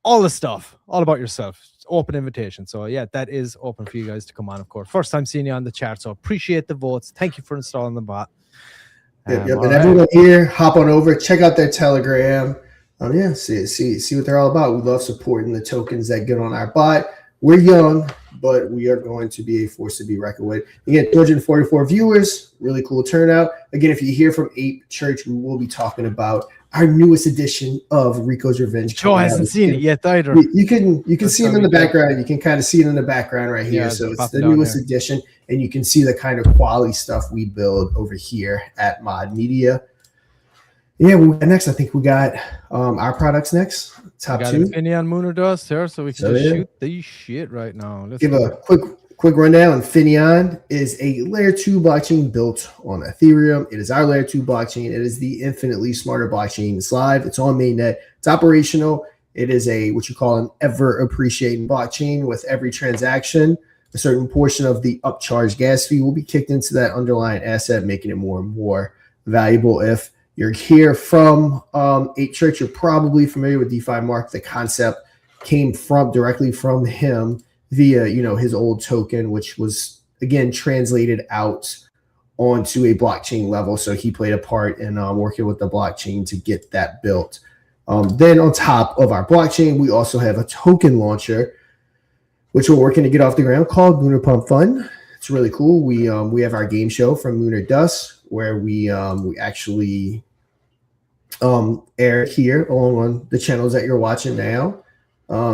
All the stuff, all about yourself. It's open invitation. So yeah, that is open for you guys to come on, of course. First time seeing you on the chat, so appreciate the votes. Thank you for installing the bot. And everyone here, hop on over, check out their Telegram. Yeah, see what they're all about. We love supporting the tokens that get on our bot. We're young, but we are going to be a force to be reckoned with. Again, 244 viewers, really cool turnout. Again, if you hear from Ape Church, we will be talking about our newest edition of Rico's Revenge. Joe hasn't seen it yet either. You can see him in the background. You can kind of see it in the background right here. So it's the newest edition, and you can see the kind of quality stuff we build over here at Mod Media. Yeah, next I think we got our products next. Top two. Infineon Mooner Dust here, so we can just shoot these shit right now. Let's give a quick rundown. Infineon is a layer 2 blockchain built on Ethereum. It is our layer 2 blockchain. It is the infinitely smarter blockchain. It's live. It's on mainnet. It's operational. It is what you call an ever appreciating blockchain. With every transaction, a certain portion of the upcharged gas fee will be kicked into that underlying asset, making it more and more valuable. If you're here from Ape Church, you're probably familiar with DeFi Mark. The concept came directly from him via his old token, which was again translated out onto a blockchain level. So he played a part in working with the blockchain to get that built. Then on top of our blockchain, we also have a token launcher, which we're working to get off the ground, called Lunar Pump Fund. It's really cool. We have our game show from Lunar Dust, where we actually air here on the channels that you're watching now.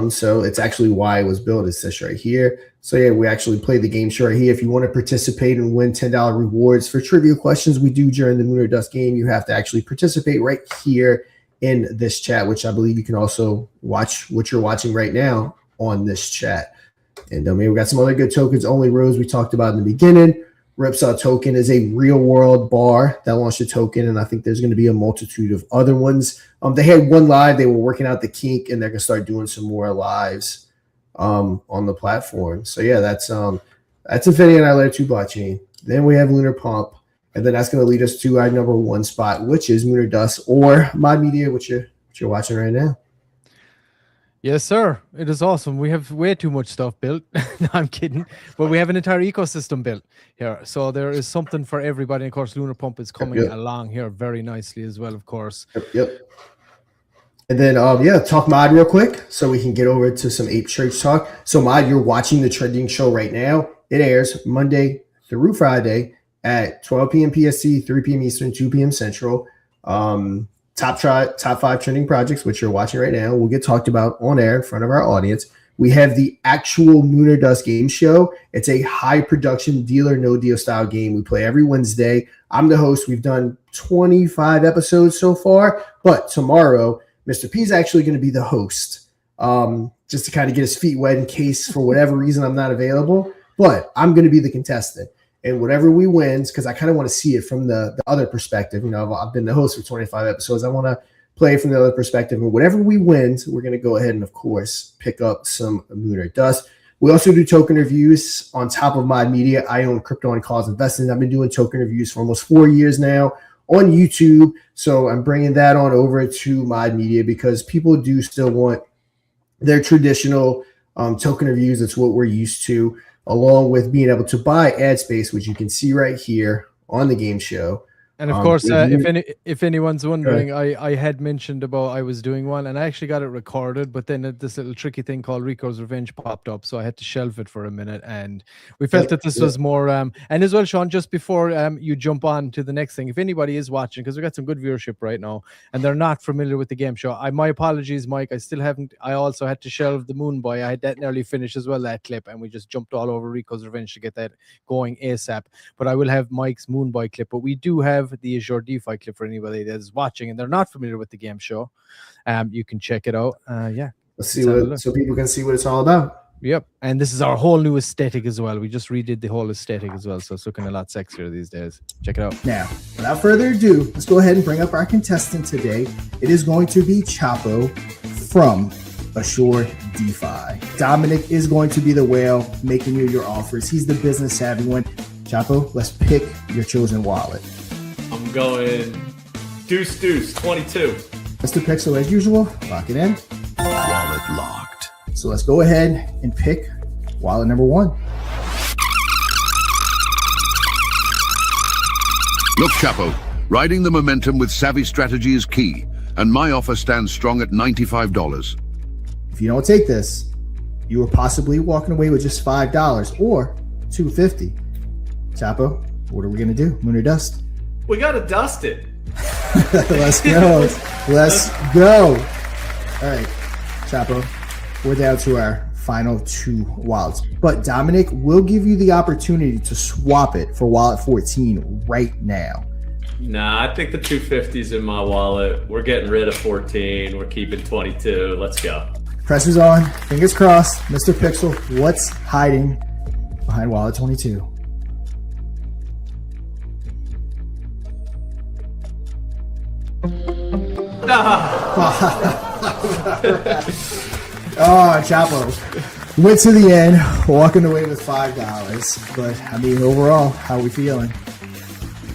So it's actually why it was built. It's this right here. So yeah, we actually play the game show right here. If you want to participate and win $10 rewards for trivia questions we do during the Lunar Dust game, you have to actually participate right here in this chat, which I believe you can also watch what you're watching right now on this chat. And we got some other good tokens. Only Rose we talked about in the beginning. Ripsaw token is a real world bar that launched a token, and I think there's going to be a multitude of other ones. They had one live. They were working out the kink, and they're going to start doing some more lives on the platform. So yeah, that's Infinity and our layer 2 blockchain. Then we have Lunar Pump, and then that's going to lead us to our number 1 spot, which is Lunar Dust or Mod Media, which you're watching right now. Yes, sir. It is awesome. We have way too much stuff built. No, I'm kidding. But we have an entire ecosystem built here. So there is something for everybody. And of course, Lunar Pump is coming along here very nicely as well, of course. Yep. And then, talk Mod real quick so we can get over to some Ape Church talk. So, Mod, you're watching the trending show right now. It airs Monday through Friday at 12 p.m. PST, 3 p.m. Eastern, 2 p.m. Central. Top 5 trending projects, which you're watching right now, will get talked about on air in front of our audience. We have the actual Lunar Dust game show. It's a high production deal or no deal style game. We play every Wednesday. I'm the host. We've done 25 episodes so far, but tomorrow, Mr. P is actually going to be the host, just to kind of get his feet wet in case for whatever reason I'm not available. But I'm going to be the contestant. And whatever we win, because I kind of want to see it from the other perspective. I've been the host for 25 episodes. I want to play from the other perspective. And whatever we win, we're going to go ahead and, of course, pick up some Lunar Dust. We also do token reviews on top of Mod Media. I own Crypto and Cause Investing. I've been doing token reviews for almost 4 years now on YouTube. So I'm bringing that on over to Mod Media because people do still want their traditional token reviews. That's what we're used to, along with being able to buy ad space, which you can see right here on the game show. And of course, if anyone's wondering, I had mentioned about I was doing one, and I actually got it recorded, but then this little tricky thing called Rico's Revenge popped up, so I had to shelve it for a minute. And we felt that this was more. And as well, Sean, just before you jump on to the next thing, if anybody is watching, because we got some good viewership right now, and they're not familiar with the game show, my apologies, Mike. I still haven't. I also had to shelve the Moon Boy. I had that nearly finished as well, that clip, and we just jumped all over Rico's Revenge to get that going ASAP. But I will have Mike's Moon Boy clip. But we do have the Azure DeFi clip for anybody that is watching and they're not familiar with the game show. You can check it out. Let's see so people can see what it's all about. Yep. And this is our whole new aesthetic as well. We just redid the whole aesthetic as well, so it's looking a lot sexier these days. Check it out. Now, without further ado, let's go ahead and bring up our contestant today. It is going to be Chapo from Azure DeFi. Dominic is going to be the whale making you your offers. He's the business savvy one. Chapo, let's pick your chosen wallet. I'm going deuce 22. Mr. Pixel, as usual, lock it in. Wallet locked. So let's go ahead and pick wallet number 1. Look, Chapo, riding the momentum with savvy strategy is key, and my offer stands strong at $95. If you don't take this, you are possibly walking away with just $5 or $2.50. Chapo, what are we gonna do? Moon or dust? We gotta dust it. Let's go. Let's go. All right, Chapo, we're down to our final 2 wallets. But Dominic will give you the opportunity to swap it for wallet 14 right now. Nah, I think the 250's in my wallet. We're getting rid of 14. We're keeping 22. Let's go. Pressure's on. Fingers crossed. Mr. Pixel, what's hiding behind wallet 22? Oh, Chapo went to the end, walking away with $5. But I mean, overall, how are we feeling?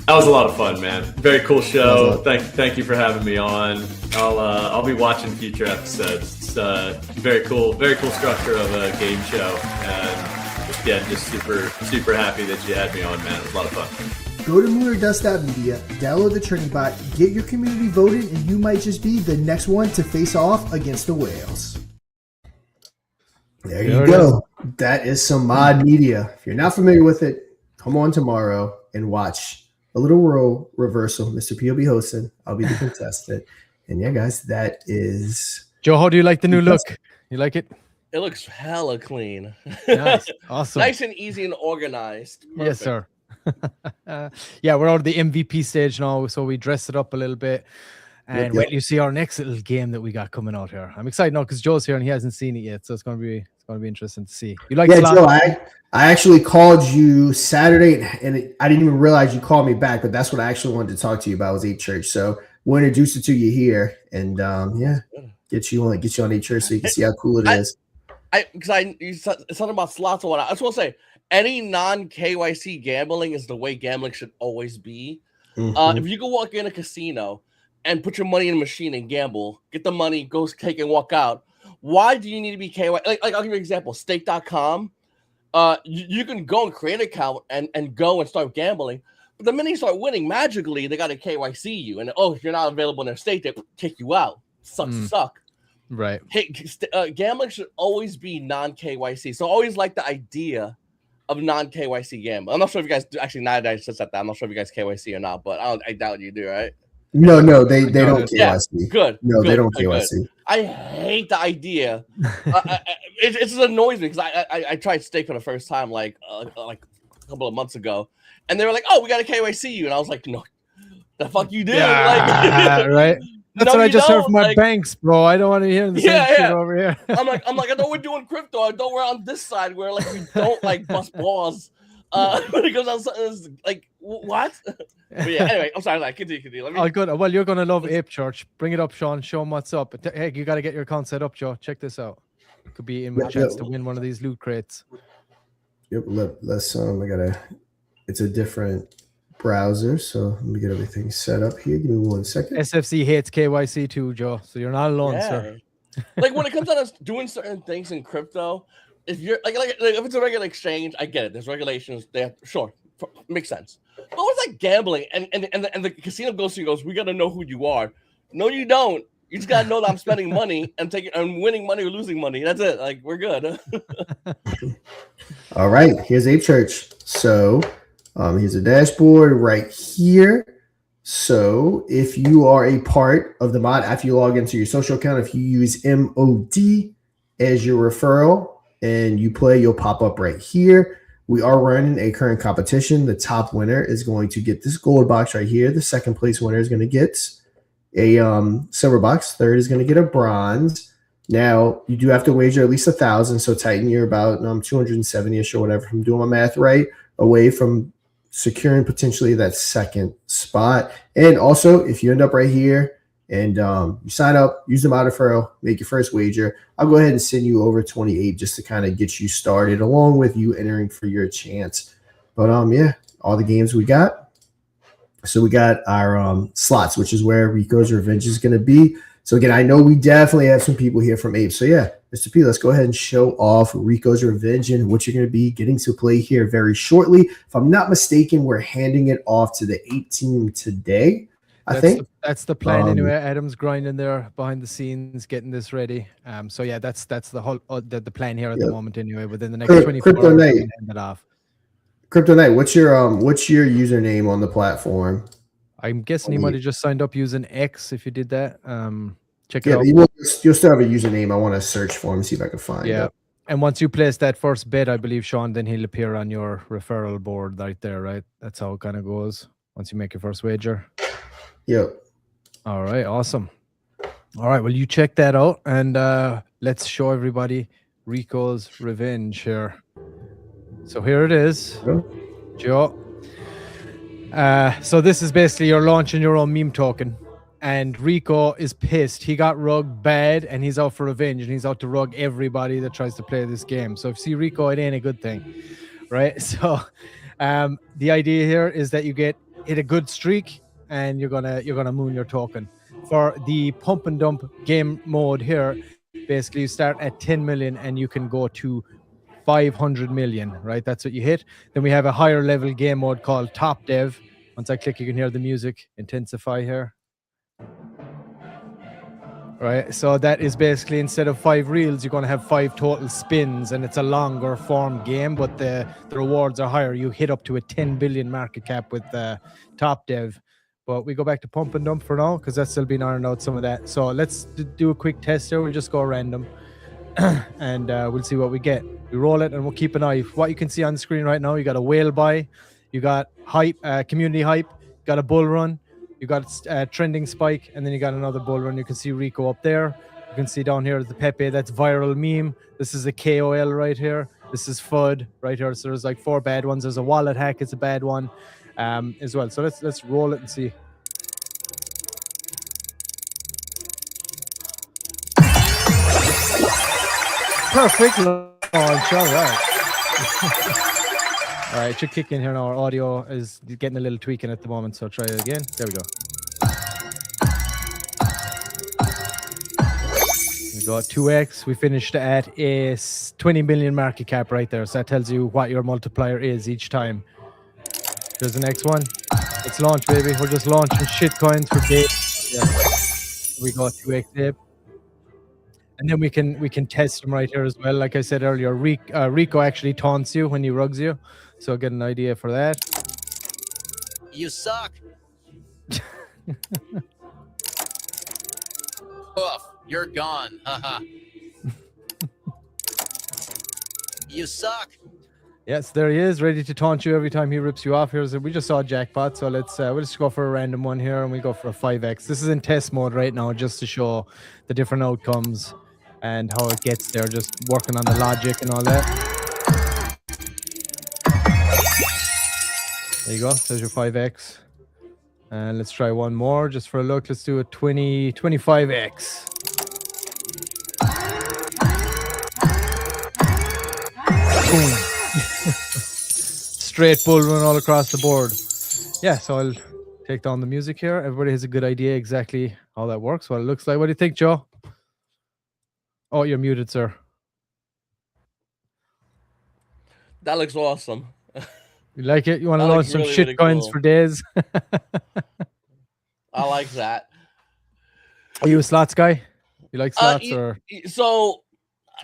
That was a lot of fun, man. Very cool show. Thank you for having me on. I'll be watching future episodes. It's very cool structure of a game show, and yeah, just super happy that you had me on, man. It was a lot of fun. Go to moonordust.media, download the trending bot, get your community voted, and you might just be the next one to face off against the whales. There you go. That is some mod media. If you're not familiar with it, come on tomorrow and watch a little role reversal. Mr. P will be hosting. I'll be the contestant. And yeah, guys, that is... Joe, how do you like the new look? You like it? It looks hella clean. Nice. Awesome. Nice and easy and organized. Perfect. Yes, sir. Yeah, we're on the MVP stage now, so we dressed it up a little bit. And wait till you see our next little game that we got coming out here. I'm excited now because Joe's here and he hasn't seen it yet, so it's gonna be interesting to see. You like? Yeah, Joe, I actually called you Saturday, and I didn't even realize you called me back, but that's what I actually wanted to talk to you about was Ape Church. So we'll introduce it to you here, and get you on Ape Church so you can see how cool it is. You said something about slots and whatnot. I just want to say, any non-KYC gambling is the way gambling should always be. Mm-hmm. If you can walk in a casino and put your money in a machine and gamble, get the money, go take and walk out, why do you need to be KYC? Like I'll give you an example. Stake.com, you can go and create an account and go and start gambling. But the minute you start winning, magically, they got to KYC you. And, if you're not available in their state, they kick you out. Sucks to suck. Right. Hey, gambling should always be non-KYC. So I always like the idea of non-KYC gambling. I'm not sure if you guys do. Actually, now that I just said that, I'm not sure if you guys KYC or not, but I doubt you do, right? No, they don't KYC. Yeah, good. No, good, they don't good, KYC. Good. I hate the idea. It just annoys me because I tried stake for the first time like a couple of months ago, and they were like, "Oh, we got to KYC you," and I was like, "No, the fuck you did?" Yeah, right. That's what I just heard from my banks, bro. I don't want to hear the same shit over here. I'm like, I know we're doing crypto. I know we're on this side where like we don't like bust balls. When it goes on something like what? But yeah, anyway, I'm sorry. Like, continue. Oh, good. Well, you're gonna love Ape Church. Bring it up, Sean. Show them what's up. Hey, you got to get your account set up, Joe. Check this out. Could be in with a chance to win one of these loot crates. Yep. Let's it's a different browser, so let me get everything set up here. Give me 1 second. SFC hates KYC too, Joe. So you're not alone, sir. Like when it comes down to doing certain things in crypto, if you're like if it's a regular exchange, I get it. There's regulations. They have, sure, Makes sense. But what's like gambling? And the casino goes to you, goes, we got to know who you are. No, you don't. You just got to know that I'm spending money and winning money or losing money. That's it. Like, we're good. All right. Here's Ape Church. So here's a dashboard right here. So if you are a part of the mod, after you log into your social account, if you use MOD as your referral and you play, you'll pop up right here. We are running a current competition. The top winner is going to get this gold box right here. The second place winner is going to get a silver box. Third is going to get a bronze. Now, you do have to wager at least 1,000. So Titan, you're about 270-ish or whatever, if I'm doing my math right, away from securing potentially that second spot. And also, if you end up right here and you sign up, use the mod referral, make your first wager, I'll go ahead and send you over 28 just to kind of get you started, along with you entering for your chance. But yeah, all the games we got. So we got our slots, which is where Rico's Revenge is going to be. So again, I know we definitely have some people here from Ape. So yeah, Mr. P, let's go ahead and show off Rico's Revenge and what you're going to be getting to play here very shortly. If I'm not mistaken, we're handing it off to the Ape team today. I think that's the plan anyway. Adam's grinding there behind the scenes, getting this ready. So yeah, that's the whole the plan here at the moment anyway. Within the next 24 hours, we're gonna hand it off. Crypto Knight, what's your username on the platform? I'm guessing he might have just signed up using X. If you did that, check it out. You'll still have a username. I want to search for him, see if I can find it. And once you place that first bet, I believe, Sean, then he'll appear on your referral board right there, right? That's how it kind of goes once you make your first wager. Yep. All right, awesome. All right, well, you check that out, and let's show everybody Rico's Revenge here. So here it is, Joe. So this is basically you're launching your own meme token, and Rico is pissed. He got rugged bad, and he's out for revenge, and he's out to rug everybody that tries to play this game. So if you see Rico, it ain't a good thing, right? So the idea here is that you hit a good streak, and you're gonna moon your token. For the pump and dump game mode here, basically you start at 10 million and you can go to 500 million, right? That's what you hit. Then we have a higher level game mode called Top Dev. Once I click, you can hear the music intensify here. Right, so that is basically, instead of 5 reels, you're going to have 5 total spins, and it's a longer form game, but the rewards are higher. You hit up to a 10 billion market cap with Top Dev. But we go back to pump and dump for now, because that's still been ironed out, some of that. So let's do a quick test here. We'll just go random and we'll see what we get. We roll it and we'll keep an eye. What you can see on the screen right now, you got a whale buy, you got hype, community hype, you got a bull run, you got trending spike, and then you got another bull run. You can see Rico up there. You can see down here the Pepe, that's viral meme. This is a KOL right here. This is FUD right here. So there's like 4 bad ones. There's a wallet hack, it's a bad one as well. So let's roll it and see. Perfect launch. All right. All right, it should kick in here now. Our audio is getting a little tweaking at the moment, so try it again. There we go. We got 2x. We finished at a 20 million market cap right there. So that tells you what your multiplier is each time. Here's the next one. Let's launch, baby. We're just launching shit coins for days. Yeah. We got 2x Ape. And then we can test them right here as well. Like I said earlier, Rico actually taunts you when he rugs you. So get an idea for that. You suck. Poof, you're gone. Haha. You suck. Yes, there he is, ready to taunt you every time he rips you off. We just saw a jackpot, so let's we'll just go for a random one here, and we go for a 5x. This is in test mode right now, just to show the different outcomes and how it gets there, just working on the logic and all that. There you go, there's your 5x. And let's try one more just for a look. Let's do a 25x. Boom. Straight bull run all across the board. Yeah, so I'll take down the music here. Everybody has a good idea exactly how that works, what it looks like. What do you think, Joe? Oh, you're muted, sir. That looks awesome. You like it? You want to That launch looks some really, shit really coins cool. for days? I like that. Are you a slots guy? You like slots or so?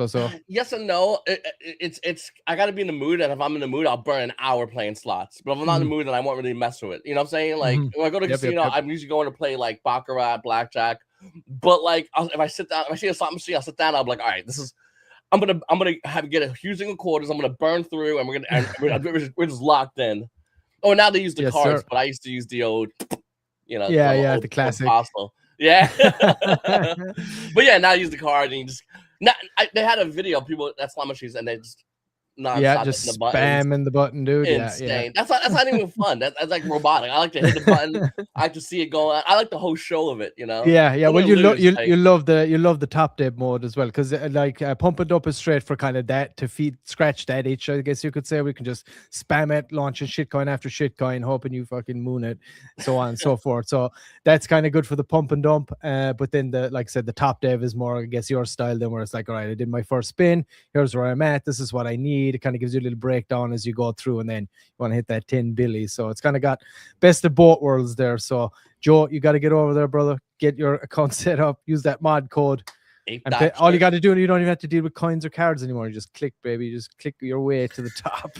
So? Yes and no. It's I gotta be in the mood, and if I'm in the mood, I'll burn an hour playing slots. But if I'm not in the mood, then I won't really mess with it. You know what I'm saying? Like when I go to a casino, I'm usually going to play like baccarat, blackjack. But like if I sit down, if I see a slot machine, I'll sit down. I'll be like, all right, this is. I'm gonna get a huge thing of quarters. I'm gonna burn through, and we're just locked in. Oh, now they use the cards, but I used to use the old, the classic. Apostle. Yeah. But yeah, now I use the card, and you just. They had a video of people at slot machines, and they just just spamming the button, dude. Insane. Yeah. That's not even fun. That's like robotic. I like to hit the button. I like to see it go on. I like the whole show of it. Yeah. Well, you love the top dip mode as well, because pump it up is straight for kind of that to scratch that itch. I guess you could say we can just spam it, launching shitcoin after shitcoin, hoping you fucking moon it, so on and so forth. So that's kind of good for the pump and dump. But then like I said, the top dev is more, I guess, your style. Then where it's like, all right, I did my first spin. Here's where I'm at. This is what I need. It kind of gives you a little breakdown as you go through, and then you want to hit that 10 billy. So it's kind of got best of both worlds there. So Joe, you got to get over there, brother. Get your account set up. Use that mod code. And all you got to do, you don't even have to deal with coins or cards anymore. You just click, baby. You just click your way to the top.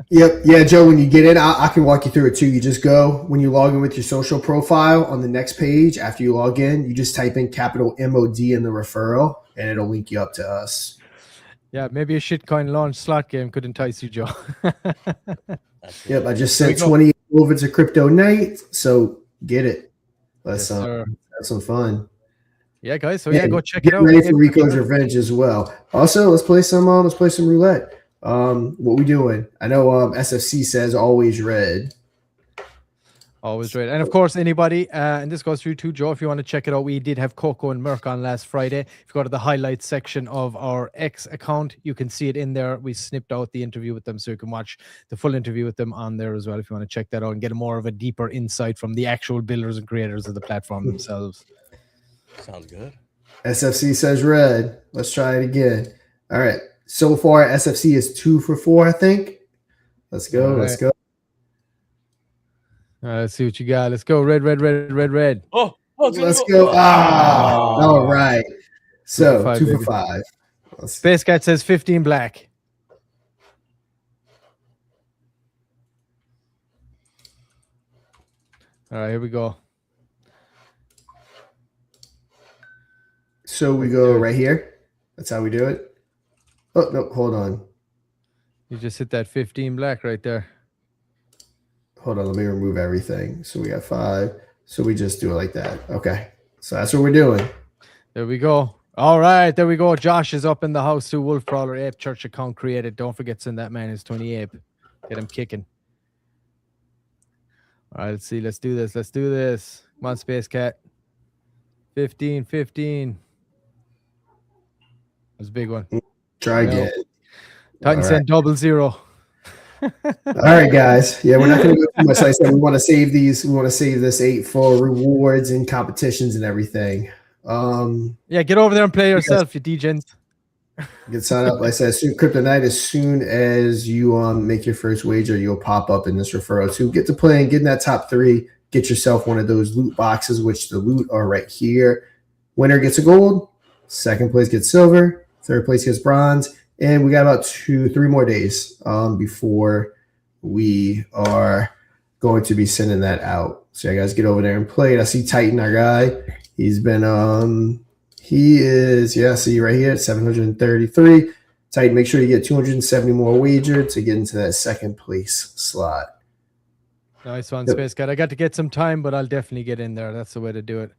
Yep. Yeah, Joe, when you get in, I can walk you through it too. You just go, when you log in with your social profile, on the next page, after you log in, you just type in capital MOD in the referral, and it'll link you up to us. Yeah, maybe a shitcoin launch slot game could entice you, Joe. Yep, I just sent 20 over to Crypto Night, so get it. Let's have some fun. Yeah, guys. So go check it out. Ready for Rico's Revenge as well. Also, let's play some roulette. What we doing? I know SFC says always red. Always right. And of course, anybody, and this goes through to Joe, if you want to check it out, we did have Coco and Merc on last Friday. If you go to the highlights section of our X account, you can see it in there. We snipped out the interview with them, so you can watch the full interview with them on there as well if you want to check that out and get more of a deeper insight from the actual builders and creators of the platform themselves. Sounds good. SFC says red. Let's try it again. All right. So far, SFC is 2 for 4, I think. Let's go. Let's go. All right, let's see what you got. Let's go. Red, red, red, red, red. Oh, let's go. All right. So 2 for 5. Space Cat says 15 black. All right, here we go. So we go right here. That's how we do it. Oh, no, hold on. You just hit that 15 black right there. Hold on, let me remove everything. So we got 5. So we just do it like that. Okay. So that's what we're doing. There we go. All right, there we go. Josh is up in the house too. Wolf Crawler Ape Church account created. Don't forget to send that man his 20 Ape. Get him kicking. All right, let's see. Let's do this. Let's do this. Come on, Space Cat. 15, 15. That's a big one. Try again. Titan said 00. All right, guys. Yeah, we're not going to go too much. Like I said, we want to save these. We want to save this 8 for rewards and competitions and everything. Yeah, get over there and play yourself, you DJs. Get signed up. Like I said, Crypto Night, as soon as you make your first wager, you'll pop up in this referral too. Get to play and get in that top 3. Get yourself one of those loot boxes, which the loot are right here. Winner gets a gold. Second place gets silver. Third place gets bronze. And we got about 2-3 more days before we are going to be sending that out. So you guys get over there and play it. I see Titan, our guy. He's been see right here at 733. Titan, make sure you get 270 more wagered to get into that second place slot. Nice one, Space Cat. I got to get some time, but I'll definitely get in there. That's the way to do it.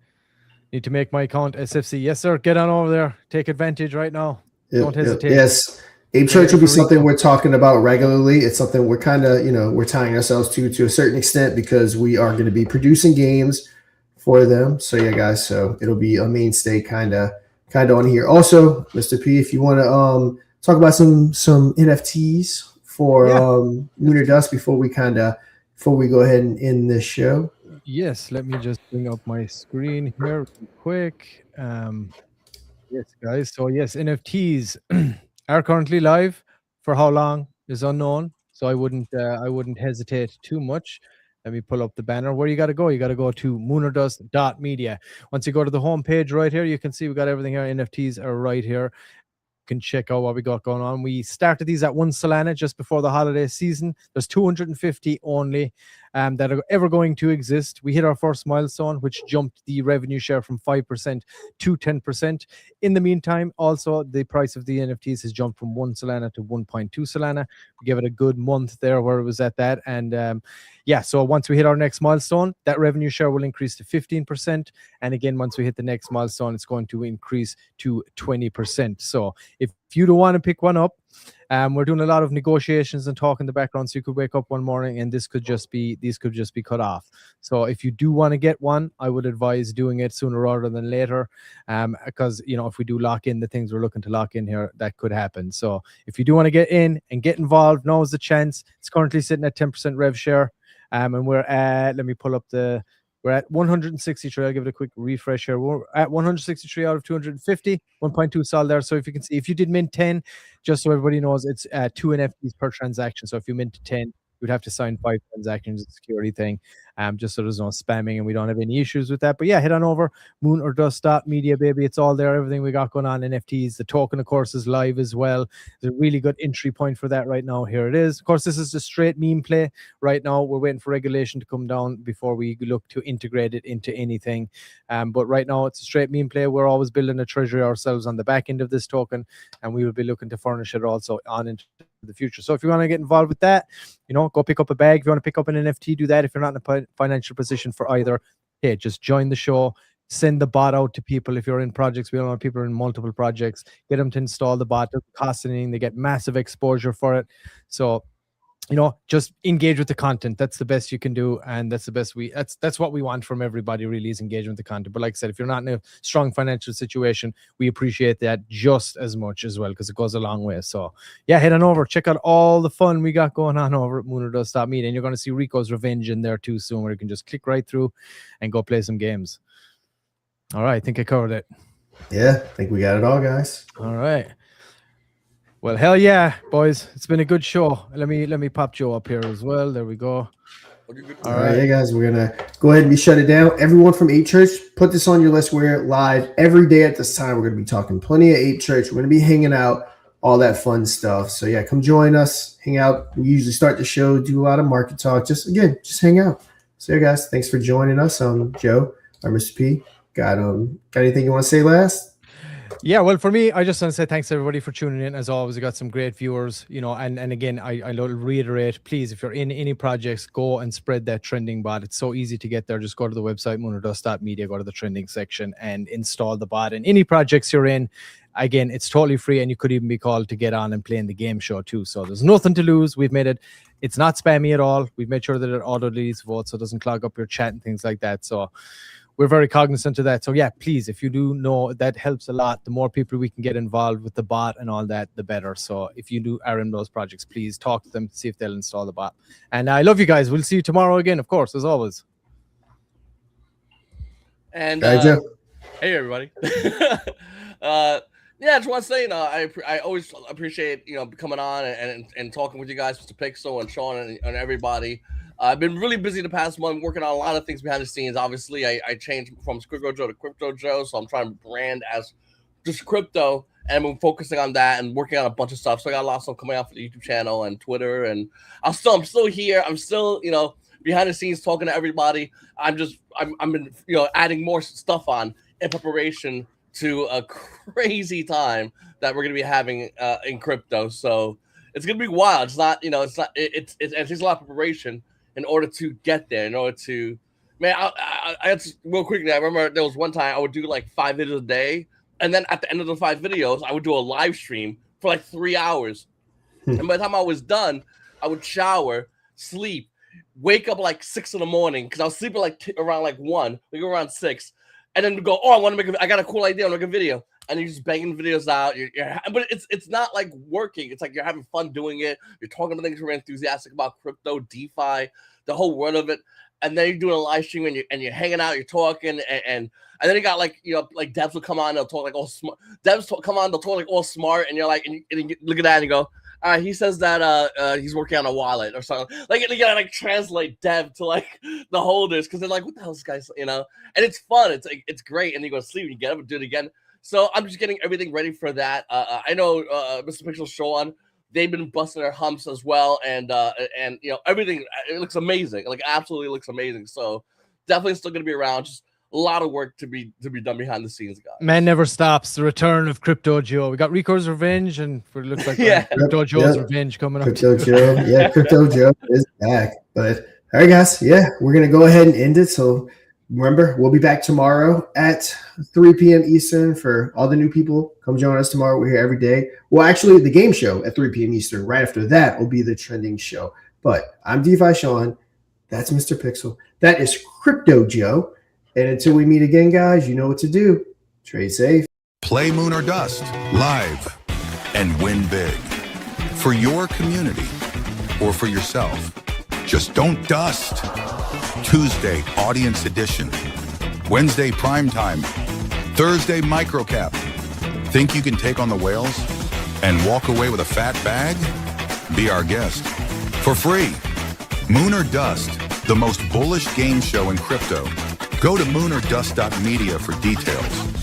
Need to make my account SFC. Yes, sir. Get on over there. Take advantage right now. Don't hesitate. Yes. Ape Church will be something we're talking about regularly. It's something we're kind of, we're tying ourselves to a certain extent because we are going to be producing games for them. So yeah, guys. So it'll be a mainstay kind of on here. Also, Mr. P, if you want to talk about some NFTs for Lunar Dust before we go ahead and end this show. Yes. Let me just bring up my screen here real quick. Yes, guys. So yes, NFTs are currently live. For how long is unknown. So I wouldn't hesitate too much. Let me pull up the banner. Where you got to go? You got to go to moonerdust.media. Once you go to the home page right here, you can see we got everything here. NFTs are right here. Can check out what we got going on. We started these at 1 Solana just before the holiday season. There's 250 only that are ever going to exist. We hit our first milestone, which jumped the revenue share from 5% to 10%. In the meantime, also the price of the NFTs has jumped from 1 Solana to 1.2 Solana. We give it a good month there where it was at that. And so once we hit our next milestone, that revenue share will increase to 15%. And again, once we hit the next milestone, it's going to increase to 20%. So if you don't want to pick one up, we're doing a lot of negotiations and talk in the background. So you could wake up one morning and these could just be cut off. So if you do want to get one, I would advise doing it sooner rather than later. Because if we do lock in the things we're looking to lock in here, that could happen. So if you do want to get in and get involved, now is the chance. It's currently sitting at 10% rev share. And we're at, let me pull up we're at 163. I'll give it a quick refresh here. We're at 163 out of 250, 1.2 sol there. So if you can see, if you did mint 10, just so everybody knows, it's 2 NFTs per transaction. So if you mint 10, you'd have to sign 5 transactions, a security thing, just so there's no spamming and we don't have any issues with that. But yeah, head on over, moonerdust.media, baby. It's all there, everything we got going on, NFTs. The token, of course, is live as well. There's a really good entry point for that right now. Here it is. Of course, this is a straight meme play right now. We're waiting for regulation to come down before we look to integrate it into anything. But right now, it's a straight meme play. We're always building a treasury ourselves on the back end of this token, and we will be looking to furnish it also on into the future. So if you want to get involved with that, go pick up a bag. If you want to pick up an NFT, do that. If you're not in a financial position for either, hey, just join the show. Send the bot out to people. If you're in projects, we don't know people are in multiple projects. Get them to install the bot. It doesn't cost anything. They get massive exposure for it. So just engage with the content. That's the best you can do, and that's the best that's what we want from everybody, really, is engagement with the content. But like I said, if you're not in a strong financial situation, we appreciate that just as much as well, because it goes a long way. So yeah, head on over, check out all the fun we got going on over at moonerdust.media, and you're going to see Rico's Revenge in there too soon, where you can just click right through and go play some games. All right, I think I covered it. Yeah, I think we got it all, guys. All right. Well, hell yeah, boys. It's been a good show. Let me pop Joe up here as well. There we go. All right, yeah, guys, we're going to go ahead and shut it down. Everyone from Ape Church, put this on your list. We're live every day at this time. We're going to be talking plenty of Ape Church. We're going to be hanging out, all that fun stuff. So, yeah, come join us, hang out. We usually start the show, do a lot of market talk. Just hang out. So, yeah, guys, thanks for joining us. Joe, or Mr. P, got anything you want to say last? Yeah, well, for me, I just want to say thanks everybody for tuning in. As always, we got some great viewers, and again, I reiterate, please, if you're in any projects, go and spread that trending bot. It's so easy to get there. Just go to the website, moonerdust.media, go to the trending section and install the bot. And any projects you're in, again, it's totally free, and you could even be called to get on and play in the game show too. So there's nothing to lose. We've made it's not spammy at all. We've made sure that it auto deletes votes, so it doesn't clog up your chat and things like that. So we're very cognizant of that. So yeah, please, if you do know, that helps a lot. The more people we can get involved with the bot and all that, the better. So if you are in those projects, please talk to them, see if they'll install the bot. And I love you guys. We'll see you tomorrow again, of course, as always. And hey, everybody. Yeah, I just want to say, I always appreciate coming on and talking with you guys, Mr. Pixel and Sean and everybody. I've been really busy the past month working on a lot of things behind the scenes. Obviously, I changed from Squiggle Joe to Crypto Joe, so I'm trying to brand as just crypto, and I'm focusing on that and working on a bunch of stuff. So I got a lot of stuff coming out for the YouTube channel and Twitter, and I'm still here. I'm still behind the scenes talking to everybody. I'm adding more stuff on in preparation to a crazy time that we're gonna be having in crypto. So it's gonna be wild. It's not it takes a lot of preparation in order to get there, in order to, man, I just, real quickly, I remember there was one time I would do like 5 videos a day, and then at the end of the 5 videos, I would do a live stream for like 3 hours. And by the time I was done, I would shower, sleep, wake up like 6 in the morning, because I was sleeping around 1, we go around 6, and then go, I got a cool idea, I want to make a video. And you're just banging videos out. But it's not like working. It's like you're having fun doing it. You're talking to things you're enthusiastic about, crypto, DeFi, the whole world of it. And then you're doing a live stream and you're hanging out, you're talking, and then you got like devs will come on, they'll talk like all smart. Devs come on, they'll talk like all smart, and you're like, and you look at that and you go, He says that he's working on a wallet or something. Like you gotta like translate dev to like the holders because they're like, what the hell is this guy's, you know? And it's fun. It's like it's great. And you go to sleep and you get up and do it again. So I'm just getting everything ready for that. I know Mr. Pixel Show on. They've been busting their humps as well, and you know everything. It looks amazing. Like absolutely looks amazing. So definitely still gonna be around. Just a lot of work to be done behind the scenes, guys. Man never stops. The return of Crypto Joe. We got Rico's Revenge, and it looks like Crypto Joe's Revenge coming up. Crypto Joe, yeah, Crypto Joe is back. But all right, guys, yeah, we're gonna go ahead and end it. So remember, we'll be back tomorrow at 3 p.m. Eastern for all the new people. Come join us tomorrow. We're here every day. Well, actually, the game show at 3 p.m. Eastern. Right after that will be the trending show. But I'm DeFi Sean. That's Mr. Pixel. That is Crypto Joe. And until we meet again, guys, you know what to do. Trade safe. Play Moon or Dust live and win big for your community or for yourself. Just don't dust. Tuesday, audience edition. Wednesday, prime time. Thursday, microcap. Think you can take on the whales and walk away with a fat bag? Be our guest for free. Moon or Dust, the most bullish game show in crypto. Go to moonordust.media for details.